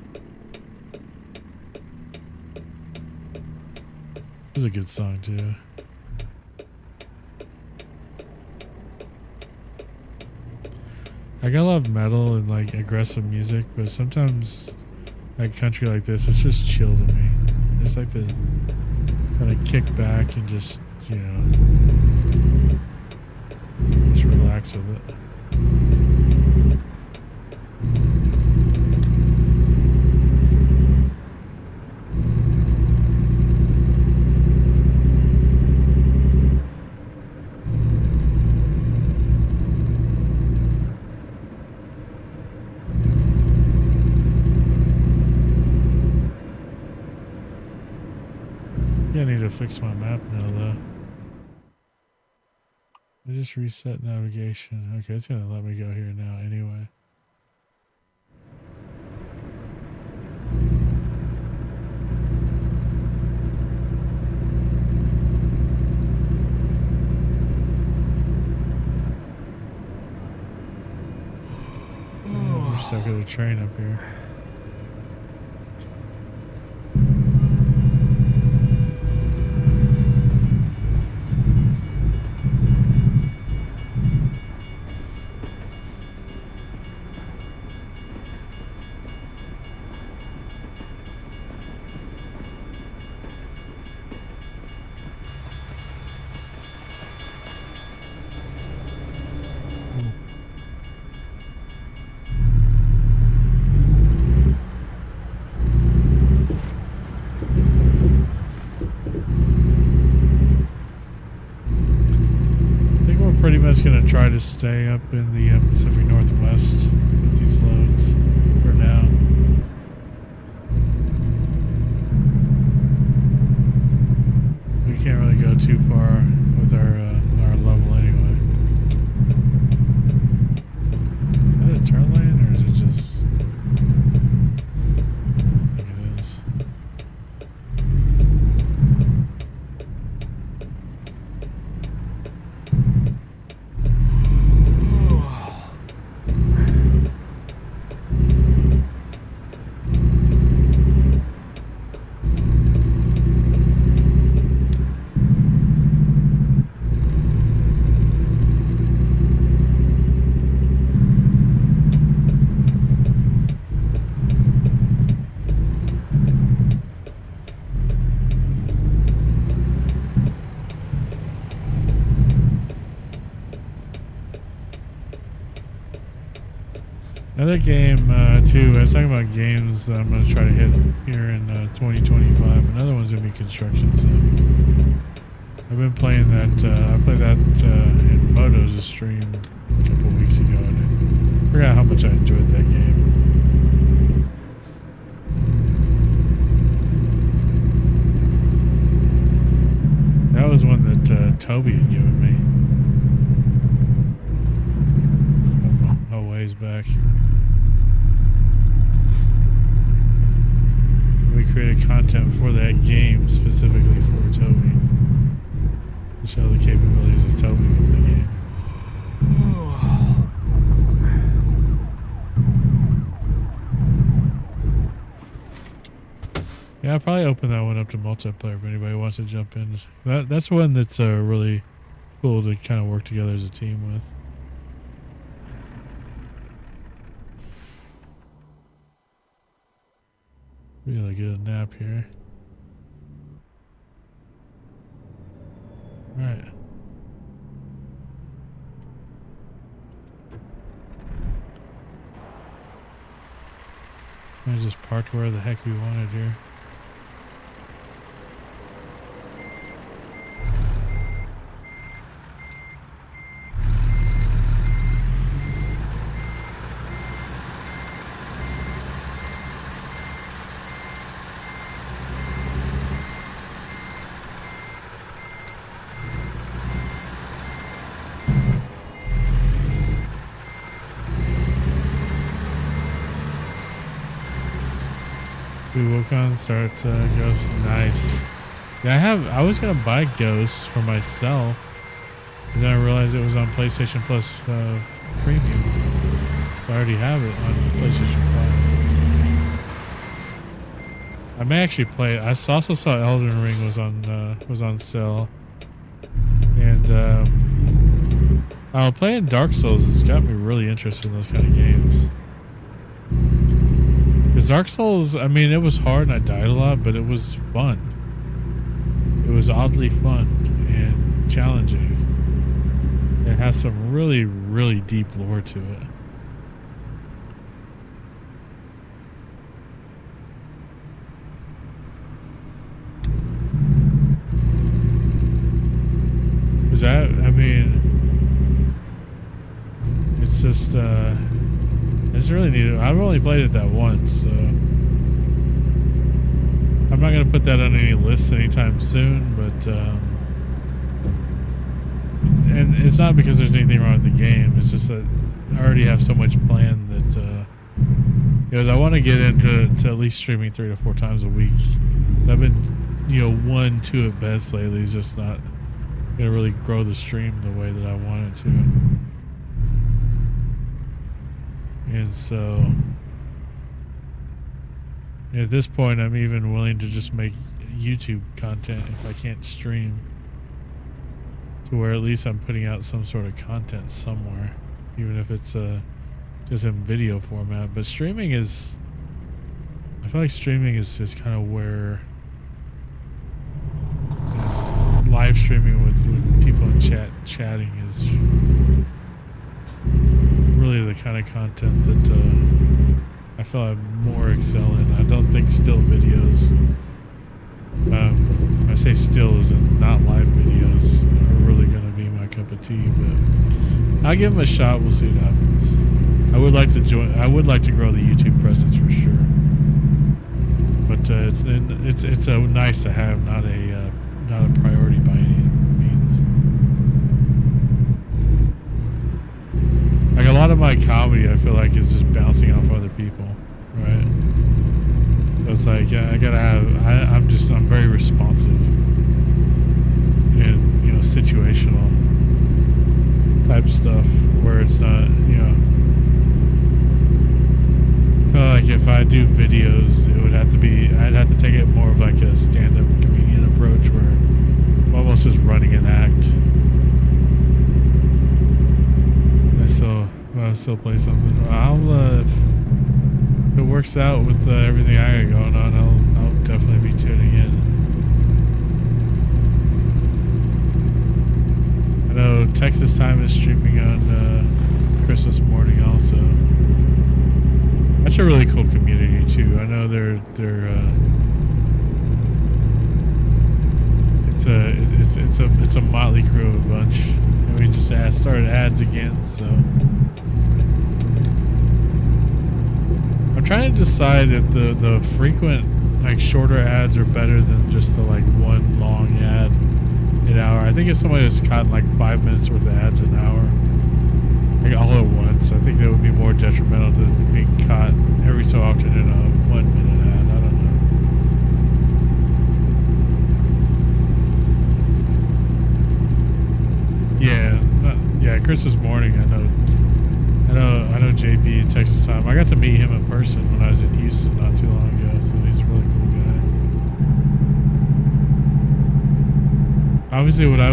This is a good song too. Like I love metal and like aggressive music, but sometimes like country like this, it's just chill to me. I just like to kind of kick back and just, you know, just relax with it. I need to fix my map now though. I just reset navigation. Okay, it's gonna let me go here now anyway. Oh, we're stuck at a train up here. Pretty much going to try to stay up in the Pacific Northwest with these loads for now. We can't really go too far with our level anyway. Is that a turn lane or is it just... I think it is. Another game, too, I was talking about games that I'm going to try to hit here in 2025. Another one's going to be Construction Sim. I've been playing that, I play that in motos a stream a couple weeks ago, and I forgot how much I enjoyed that game. That was one that Tobii had given me a ways back. We created content for that game specifically for Tobii to show the capabilities of Tobii with the game. Yeah, I'll probably open that one up to multiplayer if anybody wants to jump in. That's one that's really cool to kind of work together as a team with. We gotta get a nap here. Alright. I just parked where the heck we wanted here. Wukong starts Ghost. Nice. Yeah, I was gonna buy Ghost for myself, and then I realized it was on PlayStation Plus Premium. So I already have it on PlayStation 5. I may actually play it. I also saw Elden Ring was on sale, and playing Dark Souls has got me really interested in those kind of games. Because Dark Souls, I mean, it was hard and I died a lot, but it was fun. It was oddly fun and challenging. It has some really, really deep lore to it. Is that, I mean, it's just, it's really neat. I've only played it that once, so I'm not going to put that on any lists anytime soon, but and it's not because there's anything wrong with the game. It's just that I already have so much planned that because I want to get into at least streaming 3 to 4 times a week. So I've been, 1, 2 at best lately. It's just not going to really grow the stream the way that I want it to. And so at this point, I'm even willing to just make YouTube content if I can't stream, to where at least I'm putting out some sort of content somewhere, even if it's just in video format. But streaming is, I feel like streaming is kind of where live streaming with people in chatting is really the kind of content that I feel I more excel in. I don't think still videos, I say still as in not live videos, are really going to be my cup of tea, but I'll give them a shot. We'll see what happens. I would like to grow the YouTube presence for sure, but it's a nice to have, not a priority by any means. Like a lot of my comedy, I feel like is just bouncing off other people, right? So it's like I'm very responsive and situational type stuff where it's not, I feel like if I do videos, I'd have to take it more of like a stand-up comedian approach where I'm almost just running an act. I'll still play something. If it works out with everything I got going on, I'll definitely be tuning in. I know Texas Time is streaming on Christmas morning also. That's a really cool community too. I know it's a motley crew of a bunch. And we just started ads again, so I'm trying to decide if the frequent, like, shorter ads are better than just the, like, one long ad an hour. I think if somebody was caught like 5 minutes worth of ads an hour, like all at once, I think that would be more detrimental than being caught every so often in a 1 minute ad. I don't know. Yeah, yeah. Christmas morning, I know JP Texas time. I got to meet him in person when I was in Houston not too long ago, so he's a really cool guy. Obviously, what I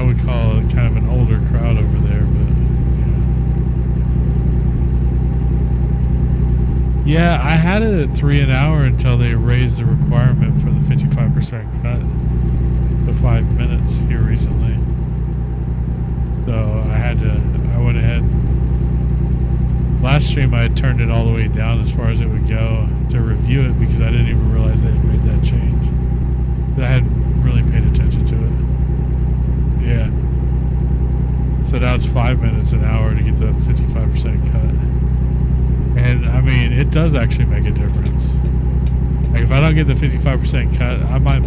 would call kind of an older crowd over there, but yeah, I had it at $3 an hour until they raised the requirement for the 55% cut to 5 minutes here recently. So I went ahead. Last stream I had turned it all the way down as far as it would go to review it because I didn't even realize they had made that change. But I hadn't really paid attention to it. Yeah. So now it's 5 minutes an hour to get the 55% cut. And I mean, it does actually make a difference. Like if I don't get the 55% cut, I might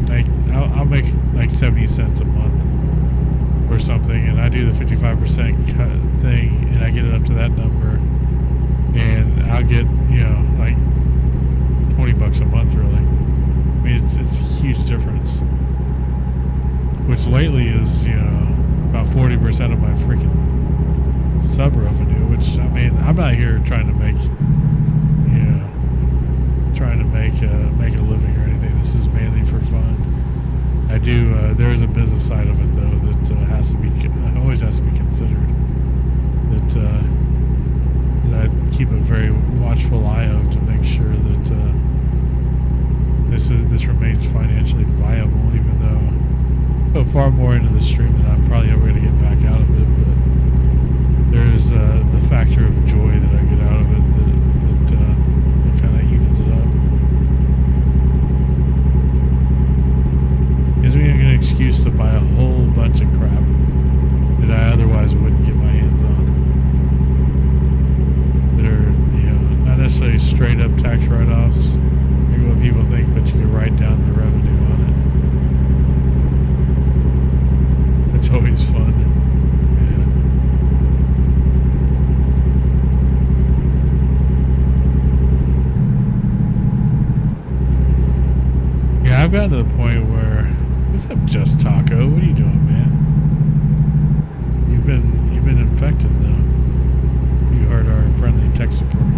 I'll make like 70 cents a month or something, and I do the 55% cut thing and I get it up to that number and I'll get, you know, like $20 a month really. I mean, it's a huge difference. Which lately is, you know, about 40% of my freaking sub revenue, which, I mean, I'm not here trying to make, you know, make a living or anything. This is mainly for fun. I do, there is a business side of it, though, that always has to be considered. That I keep a very watchful eye of to make sure that this remains financially viable, even though I put far more into the stream than I'm probably ever going to get back out of it. But there's the factor of joy that I get out of it that kind of evens it up. Gives me an excuse to buy a whole bunch of crap that I otherwise wouldn't get my hands on. That are, you know, not necessarily straight up tax write-offs, like what people think, but you can write down the revenue on it. It's always fun. Yeah, I've gotten to the point where, what's up, Just Taco? What are you doing, man? You've been infected though. You heard our friendly tech support guy.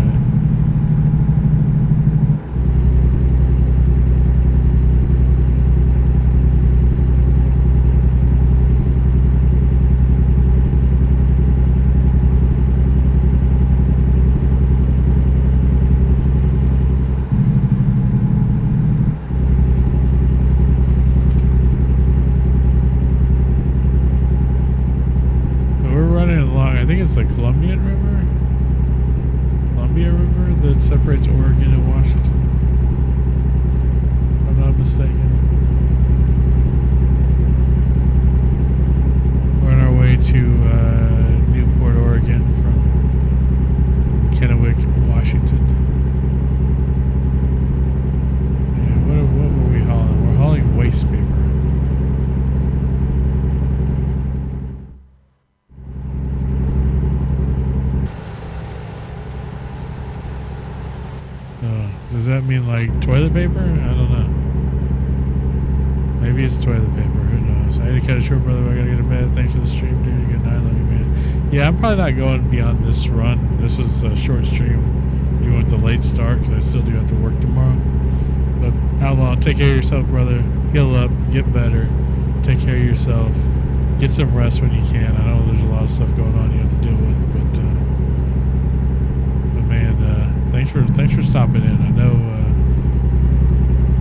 I think it's the Columbia River that separates Oregon and Washington, if I'm not mistaken. We're on our way to Newport, Oregon from Kennewick, Washington. Yeah, what were we hauling? We're hauling waste paper. Does that mean like toilet paper? I don't know. Maybe it's toilet paper. Who knows? I had to cut it short, brother. I gotta get to bed. Thanks for the stream, dude. Good night. Love you, man. Yeah, I'm probably not going beyond this run. This was a short stream. You went the late start because I still do have to work tomorrow. But Outlaw, take care of yourself, brother. Heal up. Get better. Take care of yourself. Get some rest when you can. I know there's a lot of stuff going on you have to deal with, but man, thanks for stopping in. I know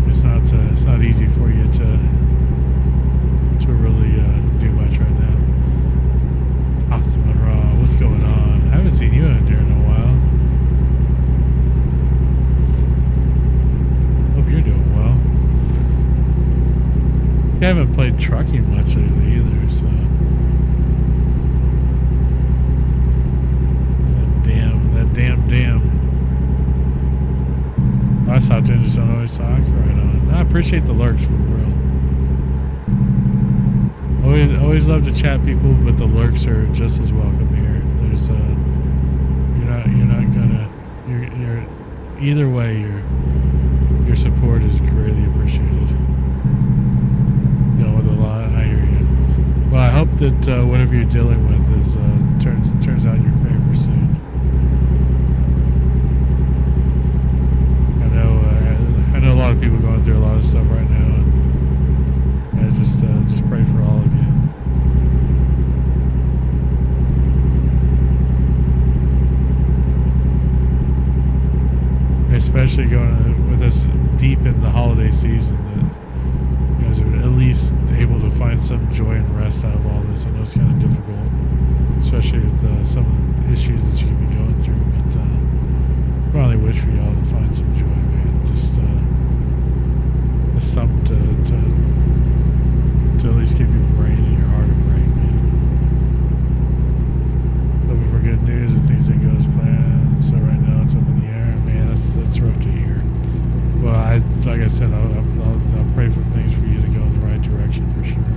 it's not easy for you to really do much right now. Awesome, Monroe. What's going on? I haven't seen you in here in a while. Hope you're doing well. I haven't played Trucky much lately either, so top ninjas don't always talk. Right on. I appreciate the lurks for real. Always love to chat people, but the lurks are just as welcome here. There's you're not gonna you're either way your support is greatly appreciated. You know, with a lot, I hear you. Well, I hope that whatever you're dealing with is turns out in your favor soon. I know a lot of people going through a lot of stuff right now, and I just pray for all of you. Especially going with us deep in the holiday season, that you guys are at least able to find some joy and rest out of all this. I know it's kind of difficult, especially with some of the issues that you can be going through, but I probably wish for y'all to find some joy, man. Just something to at least give your brain and your heart a break, man. Hoping for good news if things didn't go as planned. So right now it's up in the air, man. That's rough to hear. Well, like I said, I'll pray for things for you to go in the right direction for sure.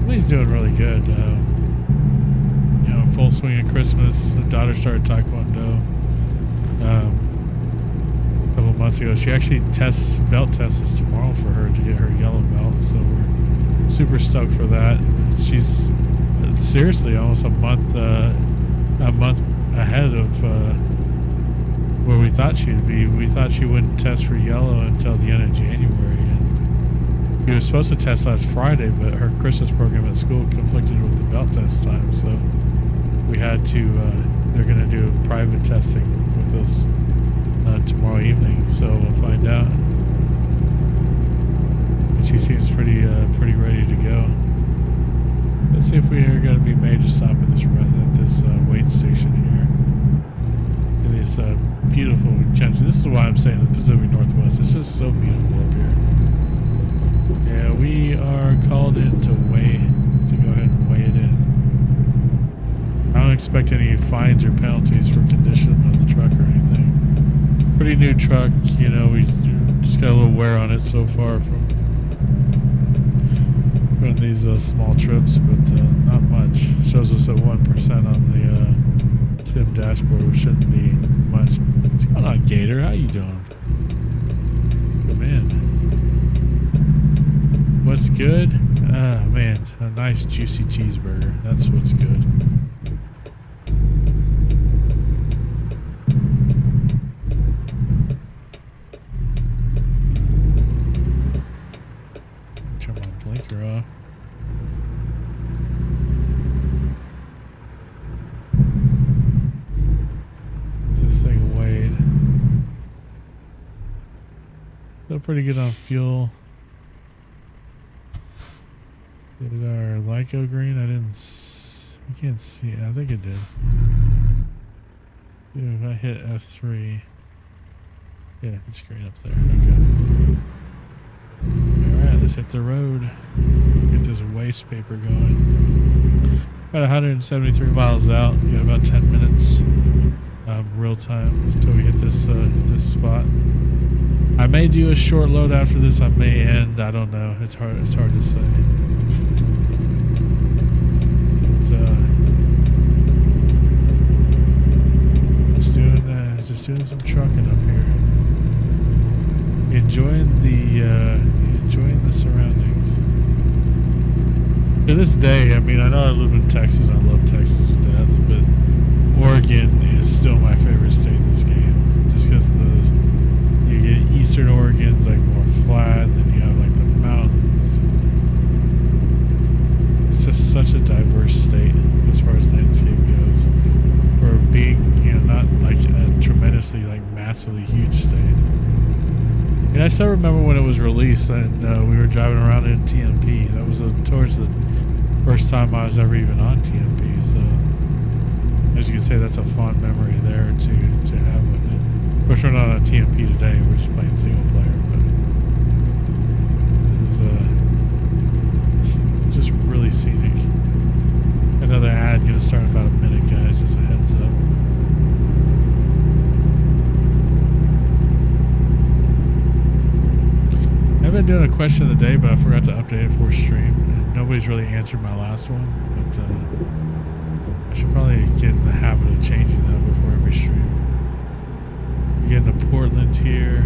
Emily's doing really good. You know, full swing at Christmas. Her daughter started Taekwondo a couple months ago. She actually belt tests tomorrow for her to get her yellow belt, so we're super stoked for that. She's seriously almost a month ahead of where we thought she'd be. We thought she wouldn't test for yellow until the end of January, and she was supposed to test last Friday, but her Christmas program at school conflicted with the belt test time, so we had to they're going to do private testing with us tomorrow evening, so we'll find out. And she seems pretty ready to go. Let's see if we are going to be made to stop at this weight station here. In this beautiful country. This is why I'm saying the Pacific Northwest. It's just so beautiful up here. Yeah, we are called in to go ahead and weigh it in. I don't expect any fines or penalties for condition of the truck or anything. Pretty new truck, you know, we just got a little wear on it so far from these small trips, but not much. Shows us at 1% on the sim dashboard, which shouldn't be much. What's going on, Gator? How you doing? Come in. What's good? Man, a nice juicy cheeseburger. That's what's good. Turn my blinker off. This thing weighed. Still pretty good on fuel. Did our Lyco green? I can't see it. I think it did. If I hit F3. Yeah, it's green up there. Okay. Alright, let's hit the road. Get this waste paper going. About 173 miles out. We got about 10 minutes. Real time until we hit this spot. I may do a short load after this. I may end. I don't know. It's hard to say. But, just doing some trucking up here. Enjoying the surroundings. To this day, I mean, I know I live in Texas. I love Texas to death, but Oregon is still my favorite state in this game, just because you get Eastern Oregon's like more flat, and then you have like the mountains. It's just such a diverse state as far as landscape goes, for being, you know, not like a tremendously like massively huge state. And I still remember when it was released, and we were driving around in TMP. That was towards the first time I was ever even on TMP, so as you can say, that's a fond memory there to have with it. Of course, we're not on TMP today, we're just playing single player, but this is it's just really scenic. Another ad gonna start in about a minute, guys, just a heads up. been doing a question of the day, but I forgot to update it for stream. And nobody's really answered my last one, but I should probably get in the habit of changing that before every stream. We're getting to Portland here.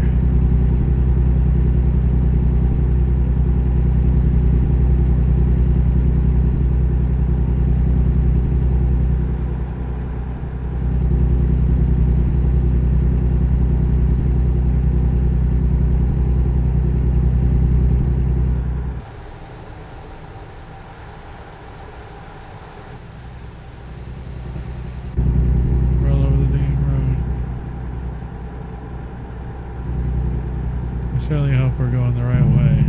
I certainly hope we're going the right way.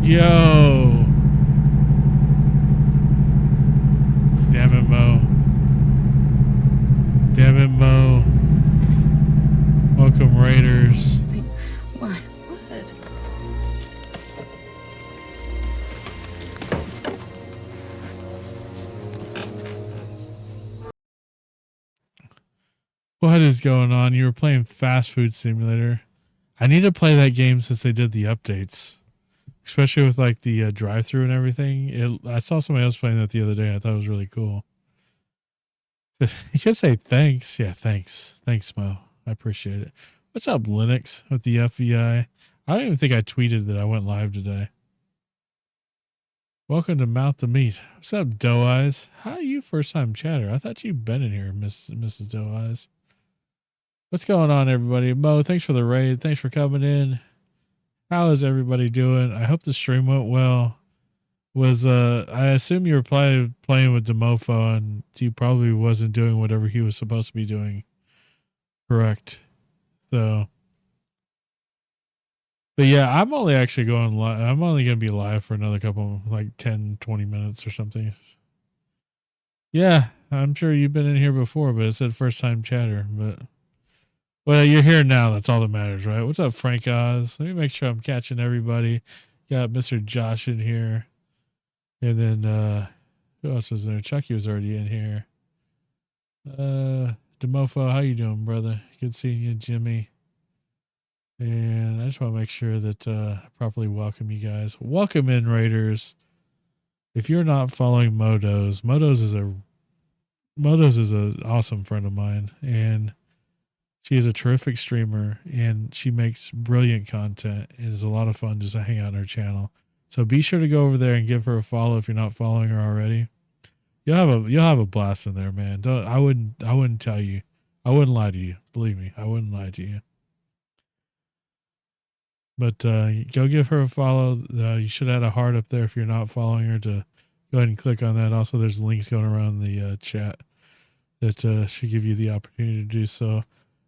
Yo! Damn it, Mo. Damn it, Mo. Welcome, Raiders. Why? What? What is going on? You were playing Fast Food Simulator. I need to play that game since they did the updates, especially with like the drive-through and everything. I saw somebody else playing that the other day. I thought it was really cool. You could say thanks. Yeah, thanks. Thanks, Mo. I appreciate it. What's up, Linux with the FBI? I don't even think I tweeted that I went live today. Welcome to Mouth to Meat. What's up, Doe Eyes? How are you first-time chatter? I thought you'd been in here, Mrs. Doe Eyes. What's going on, everybody? Mo, thanks for the raid. Thanks for coming in. How is everybody doing? I hope the stream went well. I assume you were playing with Demofo and he probably wasn't doing whatever he was supposed to be doing. Correct. So, but yeah, I'm only actually going live. I'm only going to be live for another couple, like 10, 20 minutes or something. Yeah, I'm sure you've been in here before, but it said first time chatter, but well, you're here now. That's all that matters, right? What's up, Frank Oz? Let me make sure I'm catching everybody. Got Mr. Josh in here. And then, who else was there? Trucky was already in here. Demofo, how you doing, brother? Good seeing you, Jimmy. And I just want to make sure that I properly welcome you guys. Welcome in, Raiders. If you're not following Modos, Modos is an awesome friend of mine, and she is a terrific streamer, and she makes brilliant content. It is a lot of fun just to hang out on her channel. So be sure to go over there and give her a follow if you're not following her already. You'll have a blast in there, man. I wouldn't tell you. I wouldn't lie to you. Believe me, I wouldn't lie to you. But go give her a follow. You should add a heart up there if you're not following her to go ahead and click on that. Also, there's links going around the chat that should give you the opportunity to do so.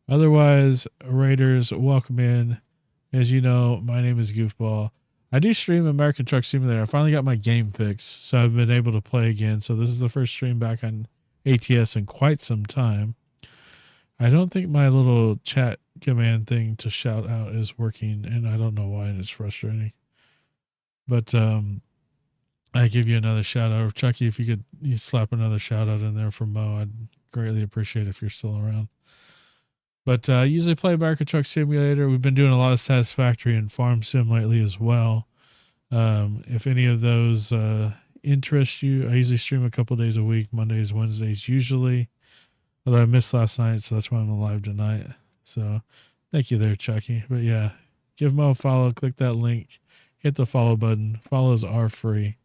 Otherwise, Raiders, welcome in. As you know, my name is Goofball. I do stream American Truck Simulator. I finally got my game fixed, so I've been able to play again. So this is the first stream back on ATS in quite some time. I don't think my little chat command thing to shout out is working, and I don't know why, and it's frustrating. But I give you another shout out. Trucky, if you slap another shout out in there for Mo, I'd greatly appreciate it if you're still around. But I usually play American Truck Simulator. We've been doing a lot of Satisfactory and Farm Sim lately as well. If any of those interest you, I usually stream a couple days a week, Mondays, Wednesdays usually. Although I missed last night, so that's why I'm alive tonight. So thank you there, Chucky. But yeah, give Mo a follow. Click that link. Hit the follow button. Follows are free.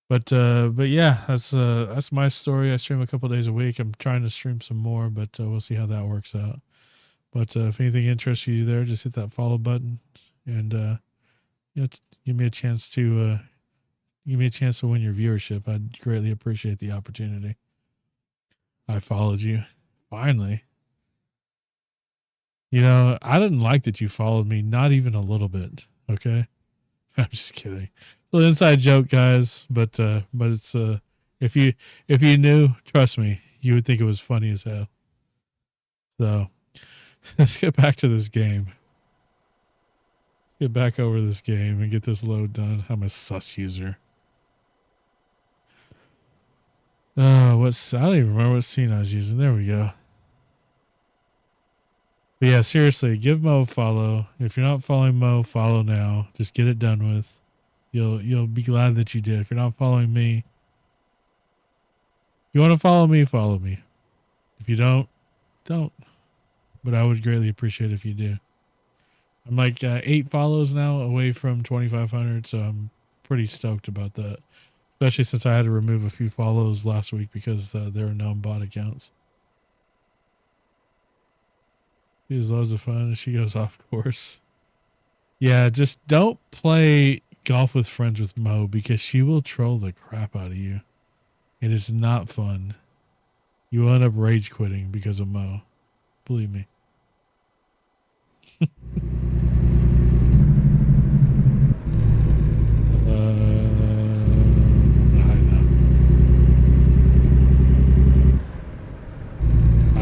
But yeah, that's my story. I stream a couple days a week. I'm trying to stream some more, but we'll see how that works out. But if anything interests you there, just hit that follow button and give me a chance to win your viewership. I'd greatly appreciate the opportunity. I followed you. Finally. You know, I didn't like that you followed me, not even a little bit. Okay? I'm just kidding. It's an inside joke, guys, but it's if you knew, trust me, you would think it was funny as hell. So let's get back to this game. Let's get back over this game and get this load done. I'm a sus user. I don't even remember what scene I was using. There we go. But yeah, seriously, give Mo a follow. If you're not following Mo, follow now. Just get it done with. You'll be glad that you did. If you're not following me, you want to follow me, follow me. If you don't, don't. But I would greatly appreciate if you do. I'm like 8 follows now away from 2,500, so I'm pretty stoked about that. Especially since I had to remove a few follows last week because there were no bot accounts. She has loads of fun and she goes off course. Yeah, just don't play golf with friends with Mo because she will troll the crap out of you. It is not fun. You will end up rage quitting because of Mo. Believe me. I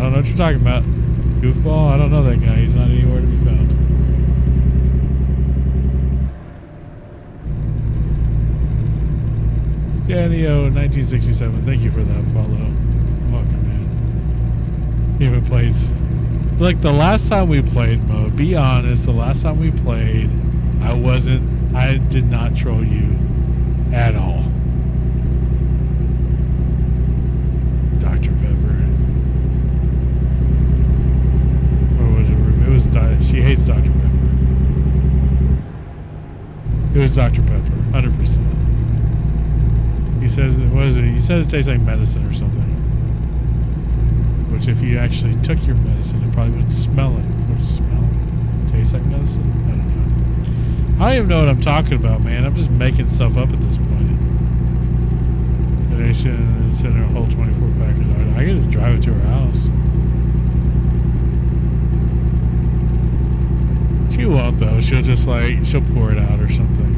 don't know what you're talking about. Goofball? I don't know that guy. He's not anywhere to be found. Danio 1967. Thank you for that follow. Welcome, man. Even played. Like the last time we played, Mo, be honest, the last time we played, I did not troll you at all. Dr. Pepper. Or was it? It was, she hates Dr. Pepper. It was Dr. Pepper, 100%. He says, what is it? He said it tastes like medicine or something. Which if you actually took your medicine, it probably wouldn't smell it. Would it smell? Taste like medicine? I don't know. I don't even know what I'm talking about, man. I'm just making stuff up at this point. Donation is in her whole 24 package. I get to drive it to her house. She won't though. She'll just she'll pour it out or something.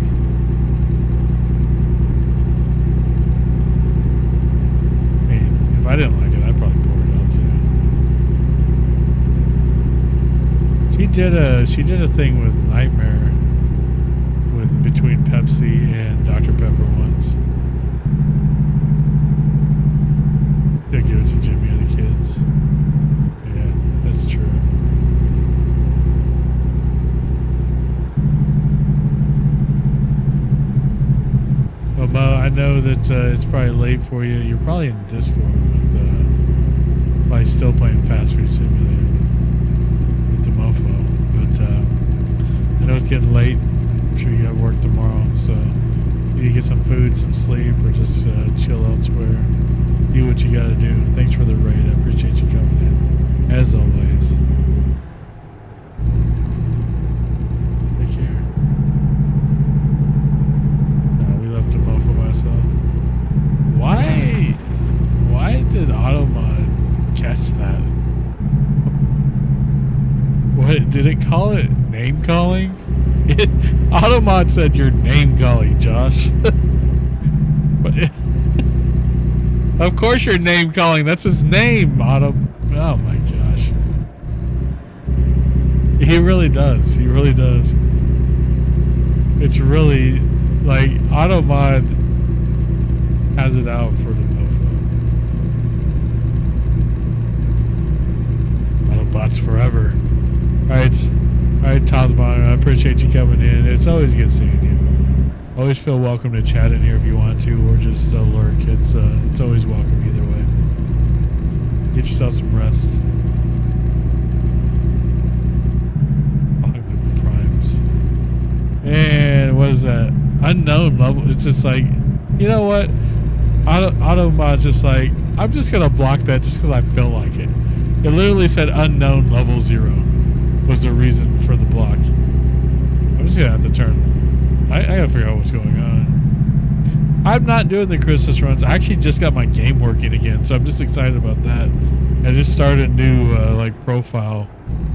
If I didn't like it, I'd probably pour it out too. She did a thing with Nightmare between Pepsi and Dr. Pepper once. She'll give it to Jimmy and the kids. Yeah, that's true. Well, Mo, I know that it's probably late for you. You're probably in Discord with, probably still playing Fast Food Simulator with the mofo. But I know it's getting late. I'm sure you have work tomorrow, so you need to get some food, some sleep, or just chill elsewhere. Do what you gotta do. Thanks for the raid. I appreciate you coming in, as always. Take care. We left a mofo myself. Why did Automod catch that? What did it call it? Name calling? Automod said you're name calling, Josh. But of course you're name calling. That's his name, Auto. Oh my gosh. He really does. He really does. It's really like Automod has it out for the mofo. Autobots forever. Alright, Tazbon, I appreciate you coming in. It's always good seeing you. Always feel welcome to chat in here if you want to, or just lurk. It's always welcome either way. Get yourself some rest. The primes. And what is that? Unknown level. It's just like, you know what? Automod's just like, I'm just gonna block that just because I feel like it. It literally said unknown level 0 was the reason for the block. I'm just gonna have to turn. I gotta figure out what's going on. I'm not doing the Christmas runs. I actually just got my game working again, so I'm just excited about that. I just started a new profile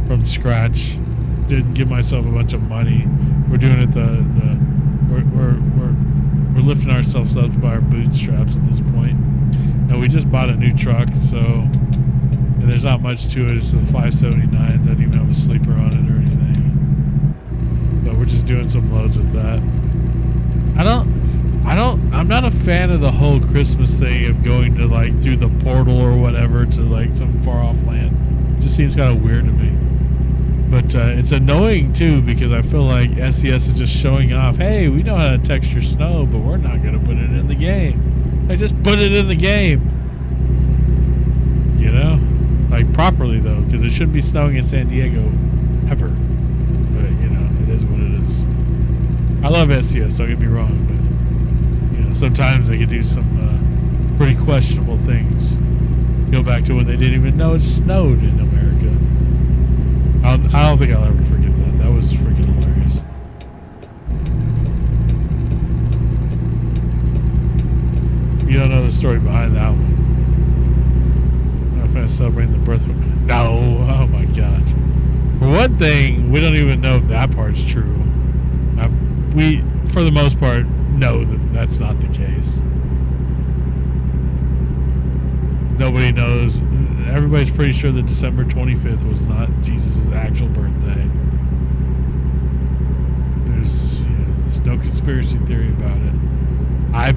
from scratch. Didn't give myself a bunch of money. We're doing it we're lifting ourselves up by our bootstraps at this point. And we just bought a new truck, so and there's not much to it. It's a 579. Doesn't even have a sleeper on it or anything. But we're just doing some loads with that. I'm not a fan of the whole Christmas thing of going to through the portal or whatever to some far off land. It just seems kind of weird to me. But it's annoying too because I feel like SES is just showing off. Hey, we know how to texture snow, but we're not gonna put it in the game. So I just put it in the game. You know, like properly though, because it shouldn't be snowing in San Diego ever. But you know, it is what it is. I love SES. Don't get me wrong, but you know, sometimes they could do some pretty questionable things. Go back to when they didn't even know it snowed in America. I don't think I'll ever forget that. That was freaking hilarious. You don't know the story behind that one. I'm not going to celebrate the birth of... No. Oh my gosh. For one thing, we don't even know if that part's true. We, for the most part, know that that's not the case. Nobody knows. Everybody's pretty sure that December 25th was not Jesus' actual birthday. There's no conspiracy theory about it. I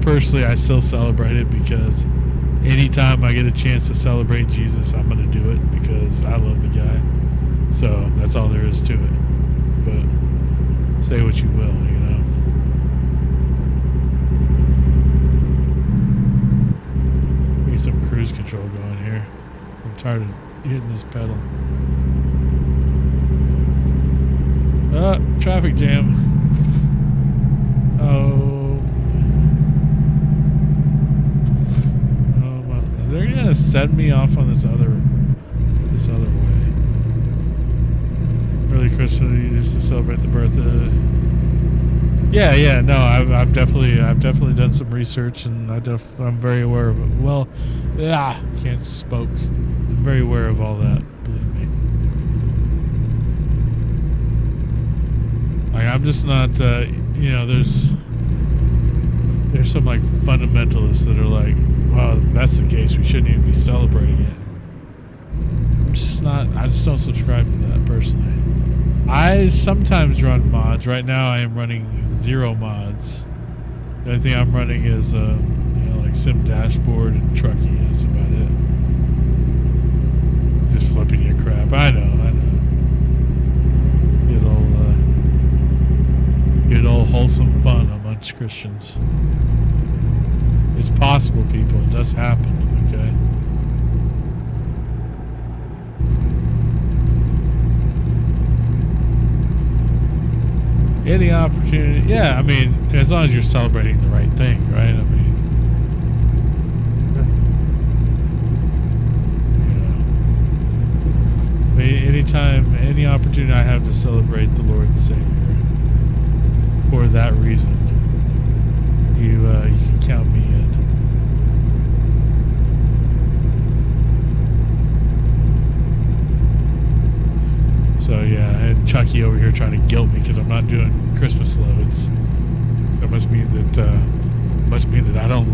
still celebrate it because anytime I get a chance to celebrate Jesus, I'm going to do it because I love the guy. So that's all there is to it. But say what you will, you know. We get some cruise control going here. I'm tired of hitting this pedal. Traffic jam. Oh, well, is they're gonna send me off on this other way. Early Christmas used to celebrate the birthday. Yeah. No, I've definitely done some research, and I'm very aware of it. Well, can't spoke. I'm very aware of all that. Believe me. Like, I'm just not. There's some like fundamentalists that are like, well, if that's the case, we shouldn't even be celebrating it. I'm just not. I just don't subscribe to that personally. I sometimes run mods. Right now, I am running 0 mods. The only thing I'm running is, like Sim Dashboard and Trucky. That's about it. Just flipping your crap. I know. Good old wholesome fun amongst Christians. It's possible, people. It does happen. Okay. Any opportunity, yeah. I mean, as long as you're celebrating the right thing, right? I mean, anytime, any opportunity I have to celebrate the Lord and Savior for that reason, you can count me in. So yeah, and Chucky over here trying to guilt me because I'm not doing Christmas loads. That must mean that I don't.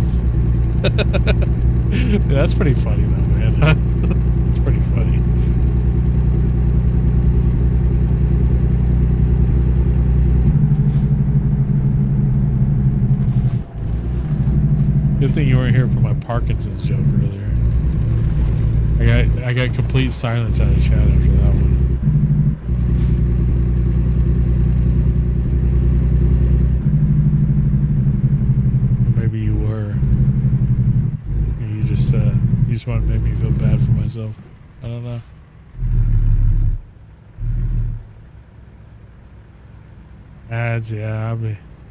Yeah, that's pretty funny though, man. That's pretty funny. Good thing you weren't here for my Parkinson's joke earlier. I got complete silence out of chat after that one. You just want to make me feel bad for myself. I don't know. Ads, yeah,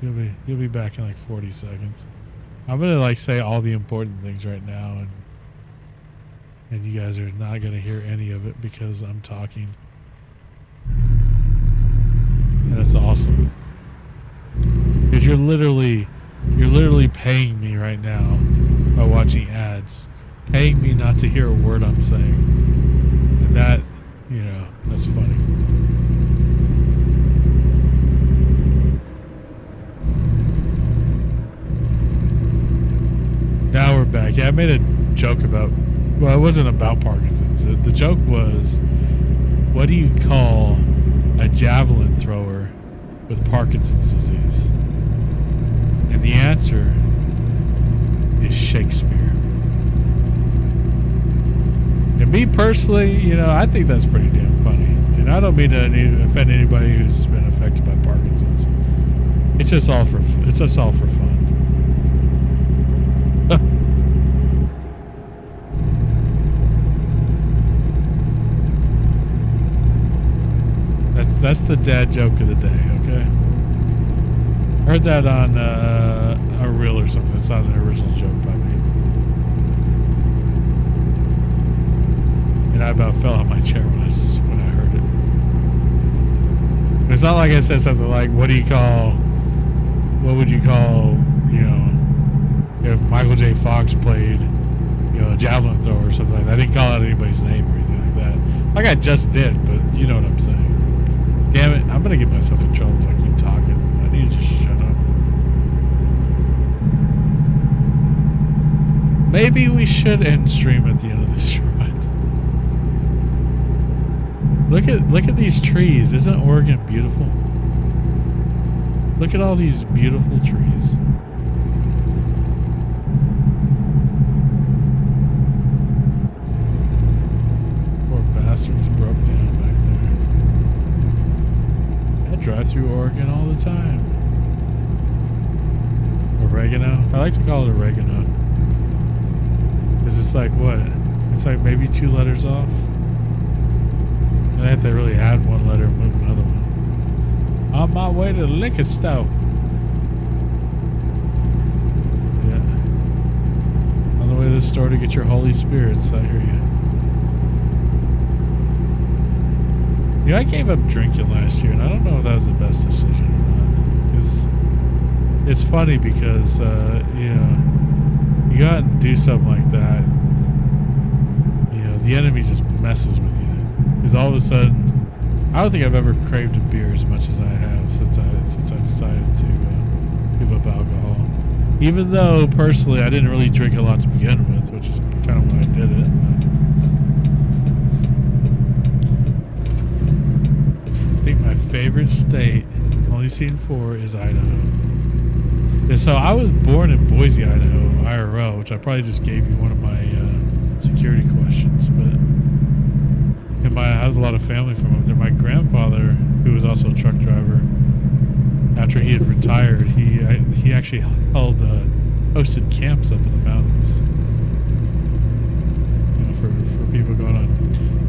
you'll be back in like 40 seconds. I'm gonna like say all the important things right now, and you guys are not gonna hear any of it because I'm talking. And that's awesome. Because you're literally paying me right now by watching ads. Paying me not to hear a word I'm saying. And that, that's funny. Now we're back. Yeah, I made a joke about, well, it wasn't about Parkinson's. The joke was, what do you call a javelin thrower with Parkinson's disease? And the answer is Shakespeare. And me personally, I think that's pretty damn funny. And I don't mean to offend anybody who's been affected by Parkinson's. It's just all for fun. That's the dad joke of the day, okay? I heard that on a reel or something. It's not an original joke by me. And I about fell out my chair when I heard it. It's not like I said something like, what would you call, you know, if Michael J. Fox played, you know, a javelin thrower or something like that. I didn't call out anybody's name or anything like that. Like I just did, but you know what I'm saying. Damn it, I'm gonna get myself in trouble if I keep talking. I need to just shut up. Maybe we should end stream at the end of this ride. Look at these trees. Isn't Oregon beautiful? Look at all these beautiful trees. Poor bastards broke down back there. I drive through Oregon all the time. Oregano? I like to call it oregano. Because it's like what? It's like maybe 2 letters off. And I have to really add 1 letter and move another one. On my way to the liquor store. Yeah. On the way to the store to get your holy spirits, I hear you. Yeah, I gave up drinking last year, and I don't know if that was the best decision or not. Because it's funny because, you know, you go out and do something like that, you know, the enemy just messes with you. Because all of a sudden, I don't think I've ever craved a beer as much as I have since I decided to give up alcohol. Even though, personally, I didn't really drink a lot to begin with, which is kind of why I did it. I think my favorite state, only seen 4, is Idaho. Yeah, so I was born in Boise, Idaho, IRL, which I probably just gave you one of my security questions, but I have a lot of family from up there. My grandfather, who was also a truck driver, after he had retired, he actually hosted camps up in the mountains. You know, for people going on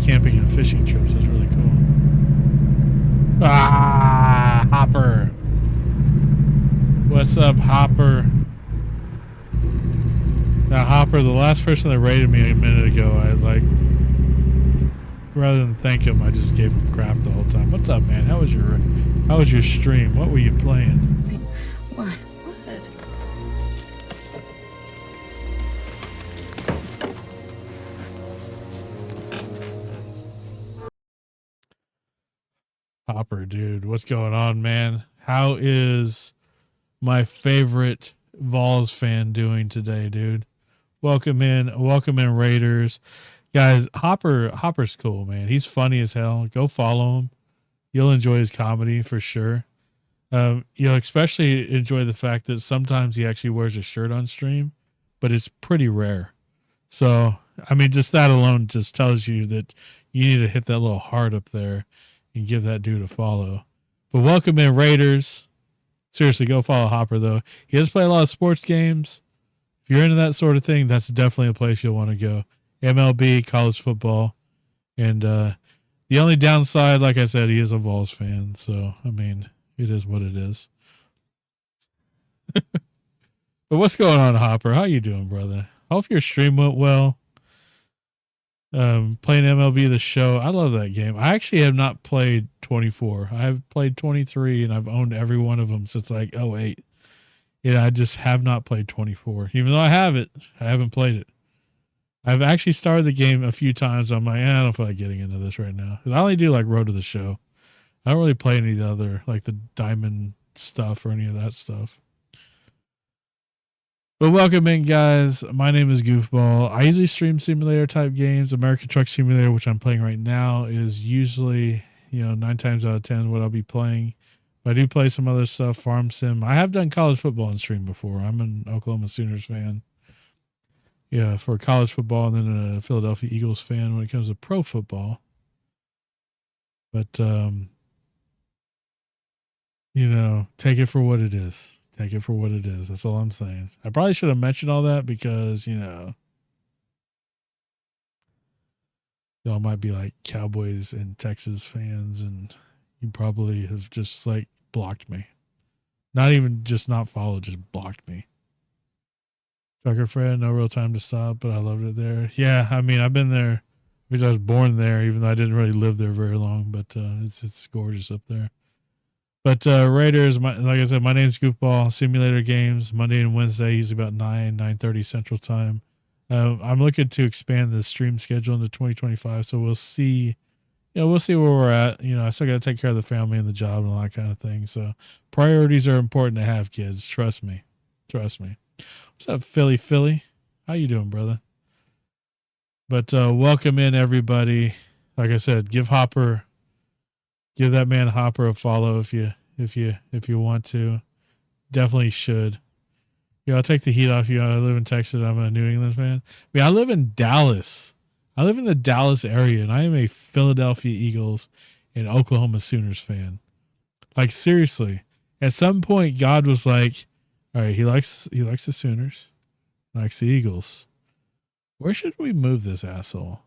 camping and fishing trips. That's really cool. Ah, Hopper. What's up, Hopper? Now, Hopper, the last person that rated me a minute ago, rather than thank him, I just gave him crap the whole time. What's up, man? How was your stream? What were you playing? What? Hopper, dude, what's going on, man? How is my favorite Vols fan doing today, dude? Welcome in, Raiders. Guys, Hopper's cool, man. He's funny as hell. Go follow him. You'll enjoy his comedy for sure. You'll especially enjoy the fact that sometimes he actually wears a shirt on stream, but it's pretty rare. So, I mean, just that alone just tells you that you need to hit that little heart up there and give that dude a follow. But welcome in, Raiders. Seriously, go follow Hopper, though. He does play a lot of sports games. If you're into that sort of thing, that's definitely a place you'll want to go. MLB, college football. And the only downside, like I said, he is a Vols fan. So, I mean, it is what it is. But what's going on, Hopper? How you doing, brother? Hope your stream went well. Playing MLB The Show. I love that game. I actually have not played 24. I've played 23, and I've owned every one of them since like 08. Yeah, I just have not played 24. Even though I have it, I haven't played it. I've actually started the game a few times. I'm like, I don't feel like getting into this right now. 'Cause I only do like Road to the Show. I don't really play any of the other, like the Diamond stuff or any of that stuff. But welcome in, guys. My name is Goofball. I usually stream simulator type games. American Truck Simulator, which I'm playing right now, is usually, 9 times out of 10 what I'll be playing. But I do play some other stuff, Farm Sim. I have done college football on stream before. I'm an Oklahoma Sooners fan. Yeah, for college football, and then a Philadelphia Eagles fan when it comes to pro football. But you know, take it for what it is. Take it for what it is. That's all I'm saying. I probably should have mentioned all that because, you know, y'all might be like Cowboys and Texas fans, and you probably have just like blocked me. Not even just not followed, just blocked me. Trucker Fred, no real time to stop, but I loved it there. Yeah, I mean, I've been there because I was born there, even though I didn't really live there very long. But it's gorgeous up there. But Raiders, like I said, my name's Goofball. Simulator games Monday and Wednesday, usually about 9:30 Central Time. I'm looking to expand the stream schedule into 2025, so we'll see. Yeah, we'll see where we're at. You know, I still got to take care of the family and the job and all that kind of thing. So priorities are important to have, kids. Trust me. Trust me. What's up, Philly? How you doing, brother? But welcome in, everybody. Like I said, give that man Hopper a follow if you want to. Definitely should. Yeah, I'll take the heat off you. I live in Texas. I'm a New England fan. I mean, I live in Dallas. I live in the Dallas area, and I am a Philadelphia Eagles and Oklahoma Sooners fan. Like, seriously. At some point, God was like, all right, he likes the Sooners, likes the Eagles. Where should we move this asshole?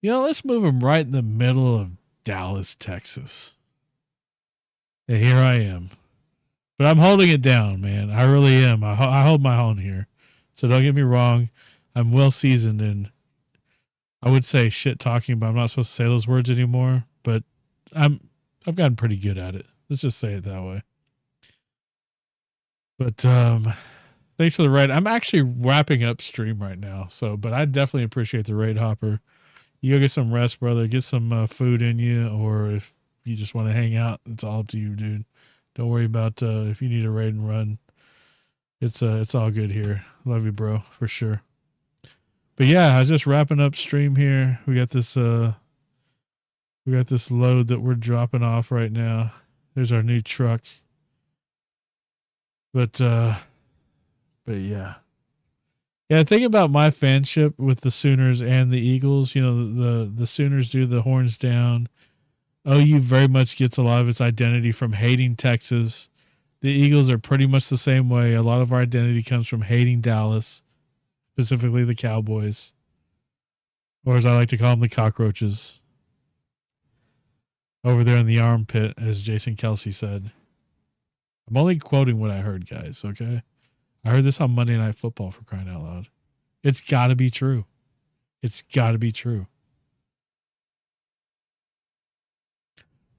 You know, let's move him right in the middle of Dallas, Texas. And here I am. But I'm holding it down, man. I really am. I hold my own here. So don't get me wrong. I'm well seasoned in, I would say, shit talking, but I'm not supposed to say those words anymore. But I've gotten pretty good at it. Let's just say it that way. But thanks for the raid. I'm actually wrapping up stream right now. So, but I definitely appreciate the raid, Hopper. You go get some rest, brother. Get some food in you, or if you just want to hang out, it's all up to you, dude. Don't worry about if you need a raid and run. It's all good here. Love you, bro, for sure. But yeah, I was just wrapping up stream here. We got this load that we're dropping off right now. There's our new truck. But yeah. Yeah, think about my fanship with the Sooners and the Eagles. You know, the Sooners do the horns down. OU very much gets a lot of its identity from hating Texas. The Eagles are pretty much the same way. A lot of our identity comes from hating Dallas, specifically the Cowboys, or as I like to call them, the cockroaches. Over there in the armpit, as Jason Kelsey said. I'm only quoting what I heard, guys, okay? I heard this on Monday Night Football, for crying out loud. It's got to be true. It's got to be true.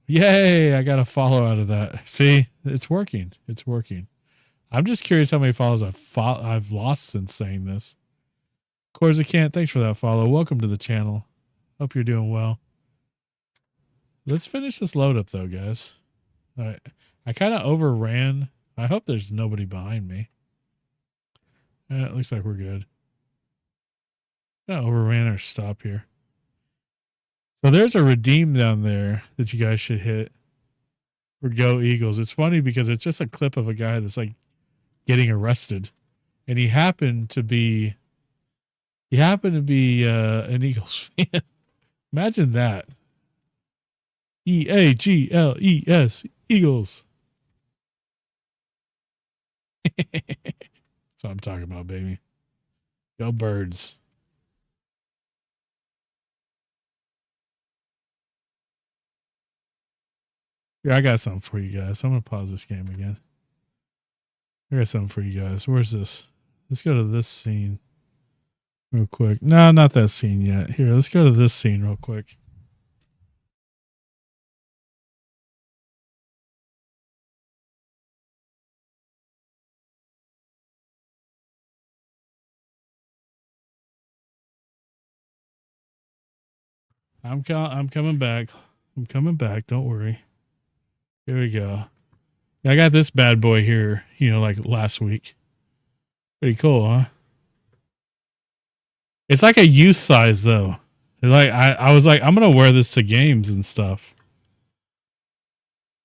Yay, I got a follow out of that. See, it's working. It's working. I'm just curious how many follows I've lost since saying this. Corzicant, thanks for that follow. Welcome to the channel. Hope you're doing well. Let's finish this load up, though, guys. All right. I kind of overran. I hope there's nobody behind me. It looks like we're good. Overran our stop here. So there's a redeem down there that you guys should hit for Go Eagles. It's funny because it's just a clip of a guy that's like getting arrested, and he happened to be an Eagles fan. Imagine that. EAGLES, Eagles. That's what I'm talking about, baby. Go Birds. Yeah, I got something for you guys. I'm going to pause this game again. I got something for you guys. Where's this? Let's go to this scene real quick. No, not that scene yet. Here, let's go to this scene real quick. I'm coming back. I'm coming back. Don't worry. Here we go. I got this bad boy here, you know, like last week. Pretty cool, huh? It's like a youth size though. Like I was like, I'm gonna wear this to games and stuff.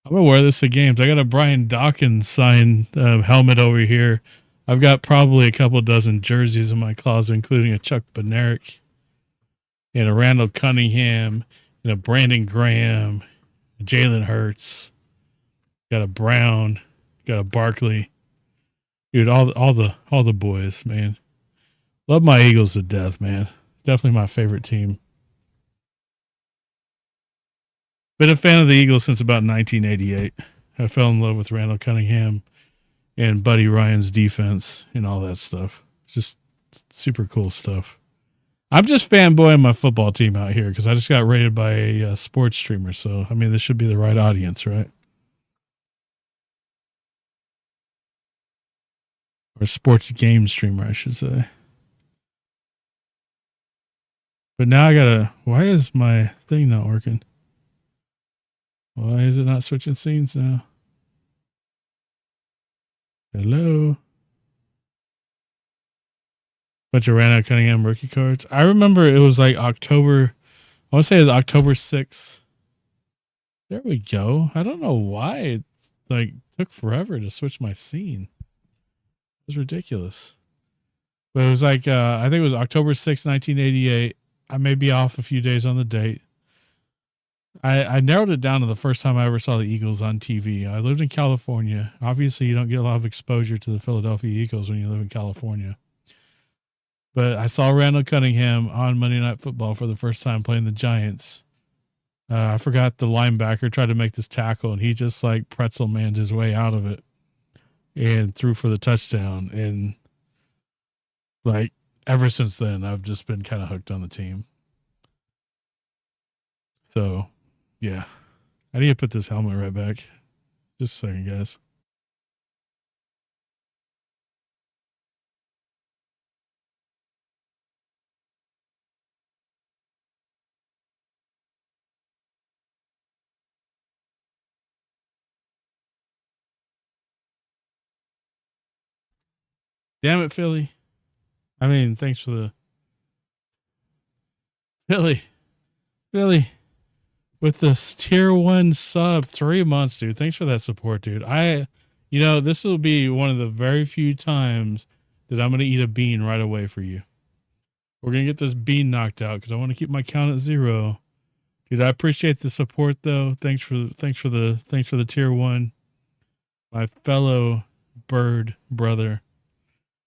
I'm gonna wear this to games. I got a Brian Dawkins signed helmet over here. I've got probably a couple dozen jerseys in my closet, including a Chuck Bednarik and a Randall Cunningham Brandon Graham, Jalen Hurts, got a Brown, got a Barkley. Dude, all the boys, man. Love my Eagles to death, man. Definitely my favorite team. Been a fan of the Eagles since about 1988. I fell in love with Randall Cunningham and Buddy Ryan's defense and all that stuff. Just super cool stuff. I'm just fanboying my football team out here because I just got rated by a sports streamer. So, I mean, this should be the right audience, right? Or a sports game streamer, I should say. But now I gotta. Why is my thing not working? Why is it not switching scenes now? Hello? Bunch of Randall Cunningham rookie cards. I remember it was like October. I want to say it was October 6th. There we go. I don't know why it like took forever to switch my scene. It was ridiculous. But it was like I think it was October 6th, 1988. I may be off a few days on the date. I narrowed it down to the first time I ever saw the Eagles on TV. I lived in California. Obviously, you don't get a lot of exposure to the Philadelphia Eagles when you live in California. But I saw Randall Cunningham on Monday Night Football for the first time playing the Giants. I forgot the linebacker tried to make this tackle, and he just like pretzel manned his way out of it and threw for the touchdown. And like ever since then, I've just been kind of hooked on the team. So, yeah. I need to put this helmet right back. Just a second, guys. Damn it, Philly. I mean, thanks for the Philly with this tier 1 sub, 3 months, dude. Thanks for that support, dude. This will be one of the very few times that I'm going to eat a bean right away for you. We're going to get this bean knocked out because I want to keep my count at 0. Dude, I appreciate the support though. Thanks for the tier 1. My fellow bird brother.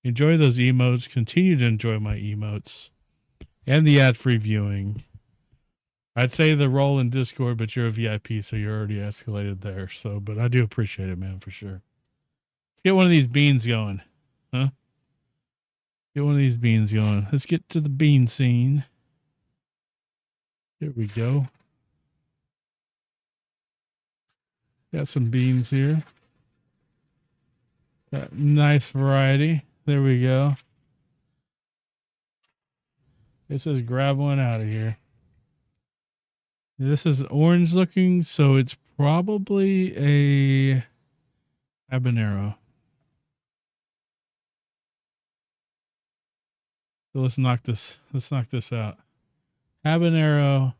Enjoy those emotes. Continue to enjoy my emotes and the ad-free viewing. I'd say the role in Discord, but you're a VIP, so you're already escalated there. So, but I do appreciate it, man, for sure. Let's get one of these beans going, huh? Get one of these beans going. Let's get to the bean scene. Here we go. Got some beans here. Got nice variety. There we go. It says grab one out of here. This is orange looking, so it's probably a habanero. So let's knock this out. Habanero.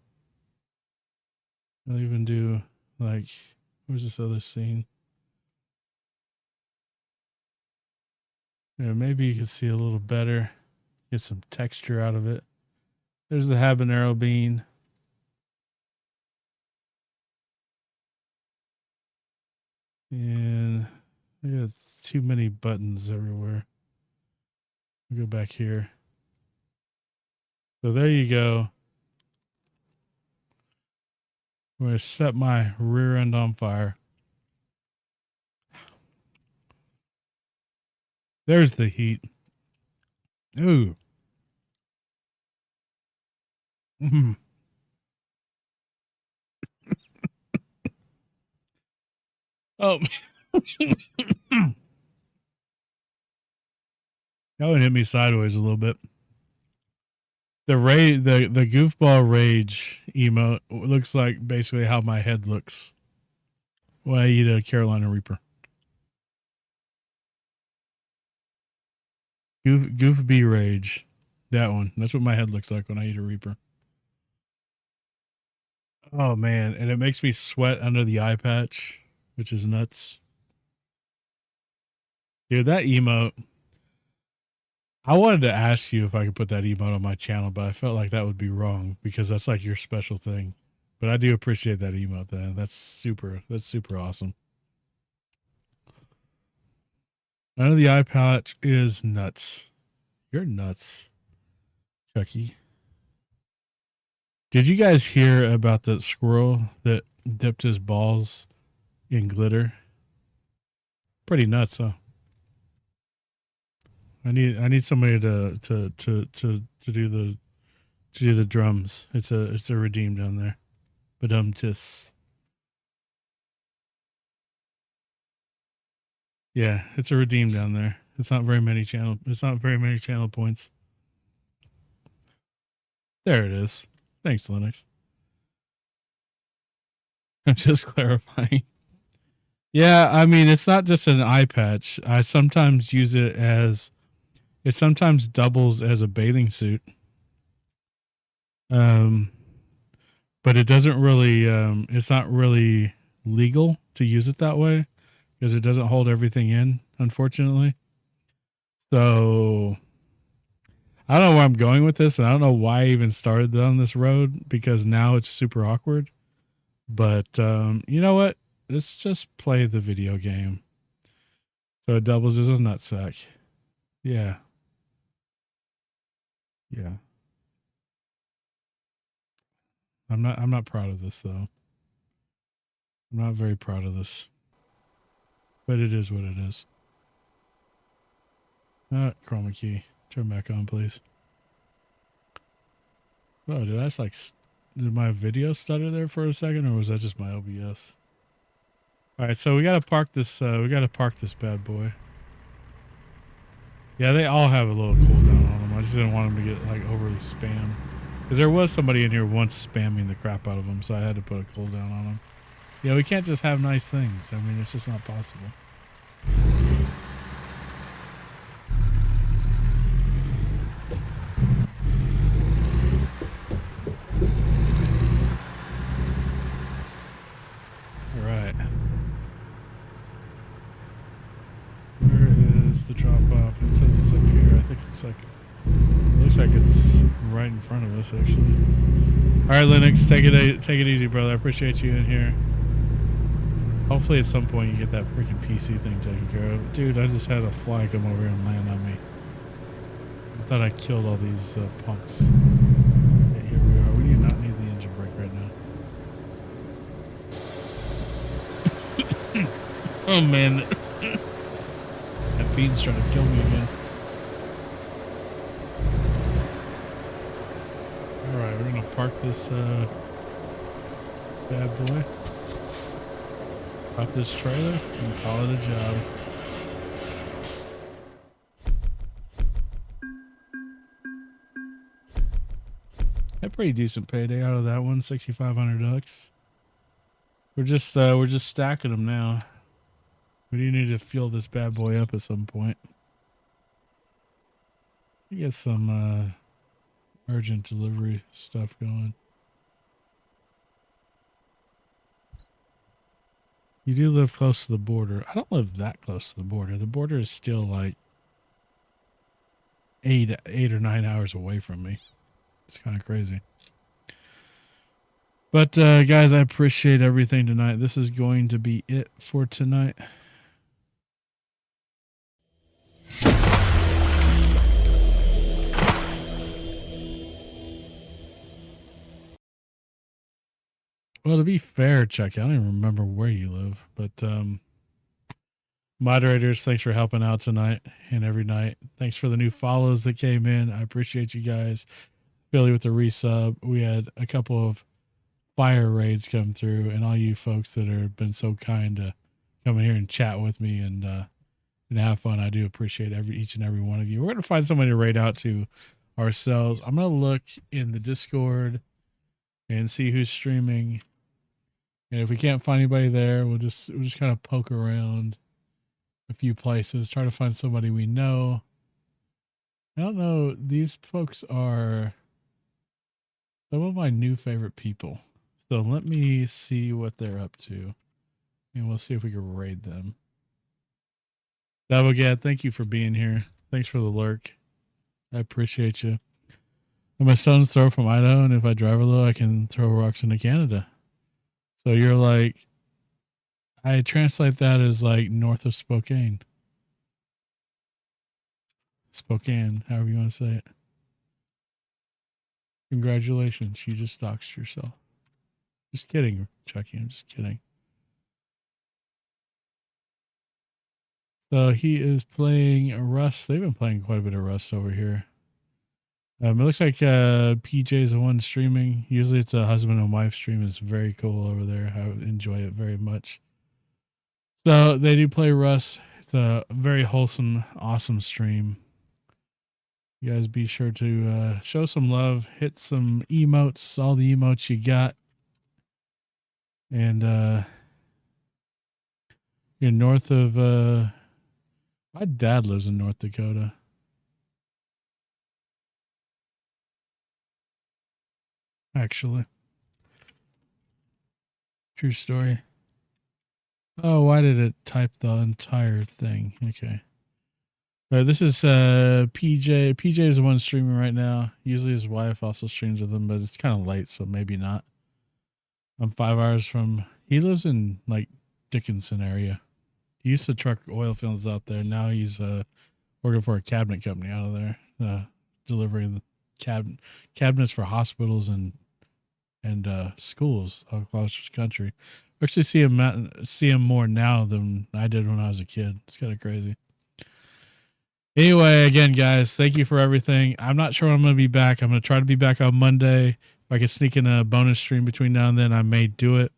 I'll even do like, where's this other scene? Yeah, maybe you can see a little better. Get some texture out of it. There's the habanero bean. And I got too many buttons everywhere. I'll go back here. So there you go. I'm going to set my rear end on fire. There's the heat. Ooh. Mm-hmm. Oh. That one hit me sideways a little bit. The goofball rage emote looks like basically how my head looks when I eat a Carolina Reaper. Goofy rage. That one. That's what my head looks like when I eat a Reaper. Oh man, and it makes me sweat under the eye patch, which is nuts. Dude, that emote. I wanted to ask you if I could put that emote on my channel, but I felt like that would be wrong because that's like your special thing. But I do appreciate that emote, though. That's super awesome. Under the eye patch is nuts. You're nuts, Chucky. Did you guys hear about that squirrel that dipped his balls in glitter? Pretty nuts, huh? I need somebody to do the drums. It's a redeem down there. Badum-tis. Yeah, it's a redeem down there. It's not very many channel points. There it is. Thanks, Linux. I'm just clarifying. Yeah, I mean, it's not just an eye patch. I sometimes use it as, it sometimes doubles as a bathing suit. But it doesn't really, it's not really legal to use it that way because it doesn't hold everything in, unfortunately. So I don't know where I'm going with this, and I don't know why I even started on this road because now it's super awkward. But you know what? Let's just play the video game. So it doubles as a nutsack. Yeah. Yeah. I'm not proud of this though. I'm not very proud of this. But it is what it is. Chroma key. Turn back on, please. Oh, did I just like, did my video stutter there for a second, or was that just my OBS? All right, so we gotta park this. We gotta park this bad boy. Yeah, they all have a little cooldown on them. I just didn't want them to get like overly spammed, because there was somebody in here once spamming the crap out of them, so I had to put a cooldown on them. Yeah, we can't just have nice things. I mean, it's just not possible. All right. Where is the drop off? It says it's up here. I think it's like, looks like it's right in front of us actually. All right, Linux, take it easy, brother. I appreciate you in here. Hopefully at some point you get that freaking PC thing taken care of. Dude, I just had a fly come over here and land on me. I thought I killed all these punks. Okay, here we are. We do not need the engine brake right now. Oh man. That bean's trying to kill me again. Alright, we're gonna park this bad boy. Drop this trailer and call it a job. A pretty decent payday out of that one, $6,500. We're just stacking them now. We do need to fuel this bad boy up at some point. Get some urgent delivery stuff going. You do live close to the border. I don't live that close to the border. The border is still like 8 or 9 hours away from me. It's kind of crazy. But guys, I appreciate everything tonight. This is going to be it for tonight. Well, to be fair, Chuck, I don't even remember where you live, but moderators, thanks for helping out tonight and every night. Thanks for the new follows that came in. I appreciate you guys. Billy with the resub. We had a couple of fire raids come through, and all you folks that have been so kind to come in here and chat with me and have fun. I do appreciate each and every one of you. We're gonna find somebody to raid out to ourselves. I'm gonna look in the Discord and see who's streaming. And if we can't find anybody there, we'll just kind of poke around a few places, try to find somebody we know. I don't know. These folks are some of my new favorite people. So let me see what they're up to, and we'll see if we can raid them. Dabblegad, thank you for being here. Thanks for the lurk. I appreciate you. I'm a stone's throw from Idaho, and if I drive a little, I can throw rocks into Canada. So you're like, I translate that as like north of Spokane. Spokane, however you want to say it. Congratulations, you just doxed yourself. Just kidding, Chucky. I'm just kidding. So he is playing Rust. They've been playing quite a bit of Rust over here. It looks like PJ is the one streaming. Usually it's a husband and wife stream. It's very cool over there. I would enjoy it very much. So they do play Rust. It's a very wholesome, awesome stream. You guys be sure to show some love. Hit some emotes, all the emotes you got. And you're north of... my dad lives in North Dakota. Actually. True story. Oh, why did it type the entire thing? Okay. This is PJ. PJ is the one streaming right now. Usually his wife also streams with him, but it's kind of late, so maybe not. I'm 5 hours from... He lives in, like, Dickinson area. He used to truck oil fields out there. Now he's working for a cabinet company out of there, delivering the cabinets for hospitals and schools all across the country. I actually see him more now than I did when I was a kid. It's kind of crazy. Anyway, again, guys, thank you for everything. I'm not sure when I'm going to be back. I'm going to try to be back on Monday. If I can sneak in a bonus stream between now and then, I may do it.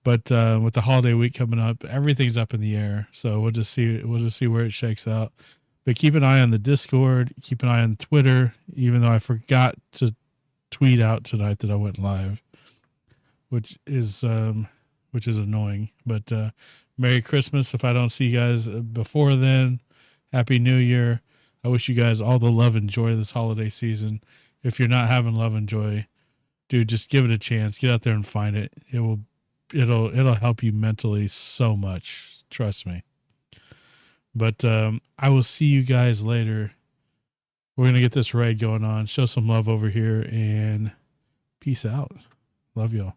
But with the holiday week coming up, everything's up in the air. So we'll just see where it shakes out. But keep an eye on the Discord. Keep an eye on Twitter, even though I forgot to tweet out tonight that I went live, which is annoying. But Merry Christmas if I don't see you guys before then. Happy New Year. I wish you guys all the love and joy this holiday season. If you're not having love and joy, dude, just give it a chance. Get out there and find it. It'll help you mentally so much. Trust me. But I will see you guys later. We're going to get this raid going on. Show some love over here and peace out. Love y'all.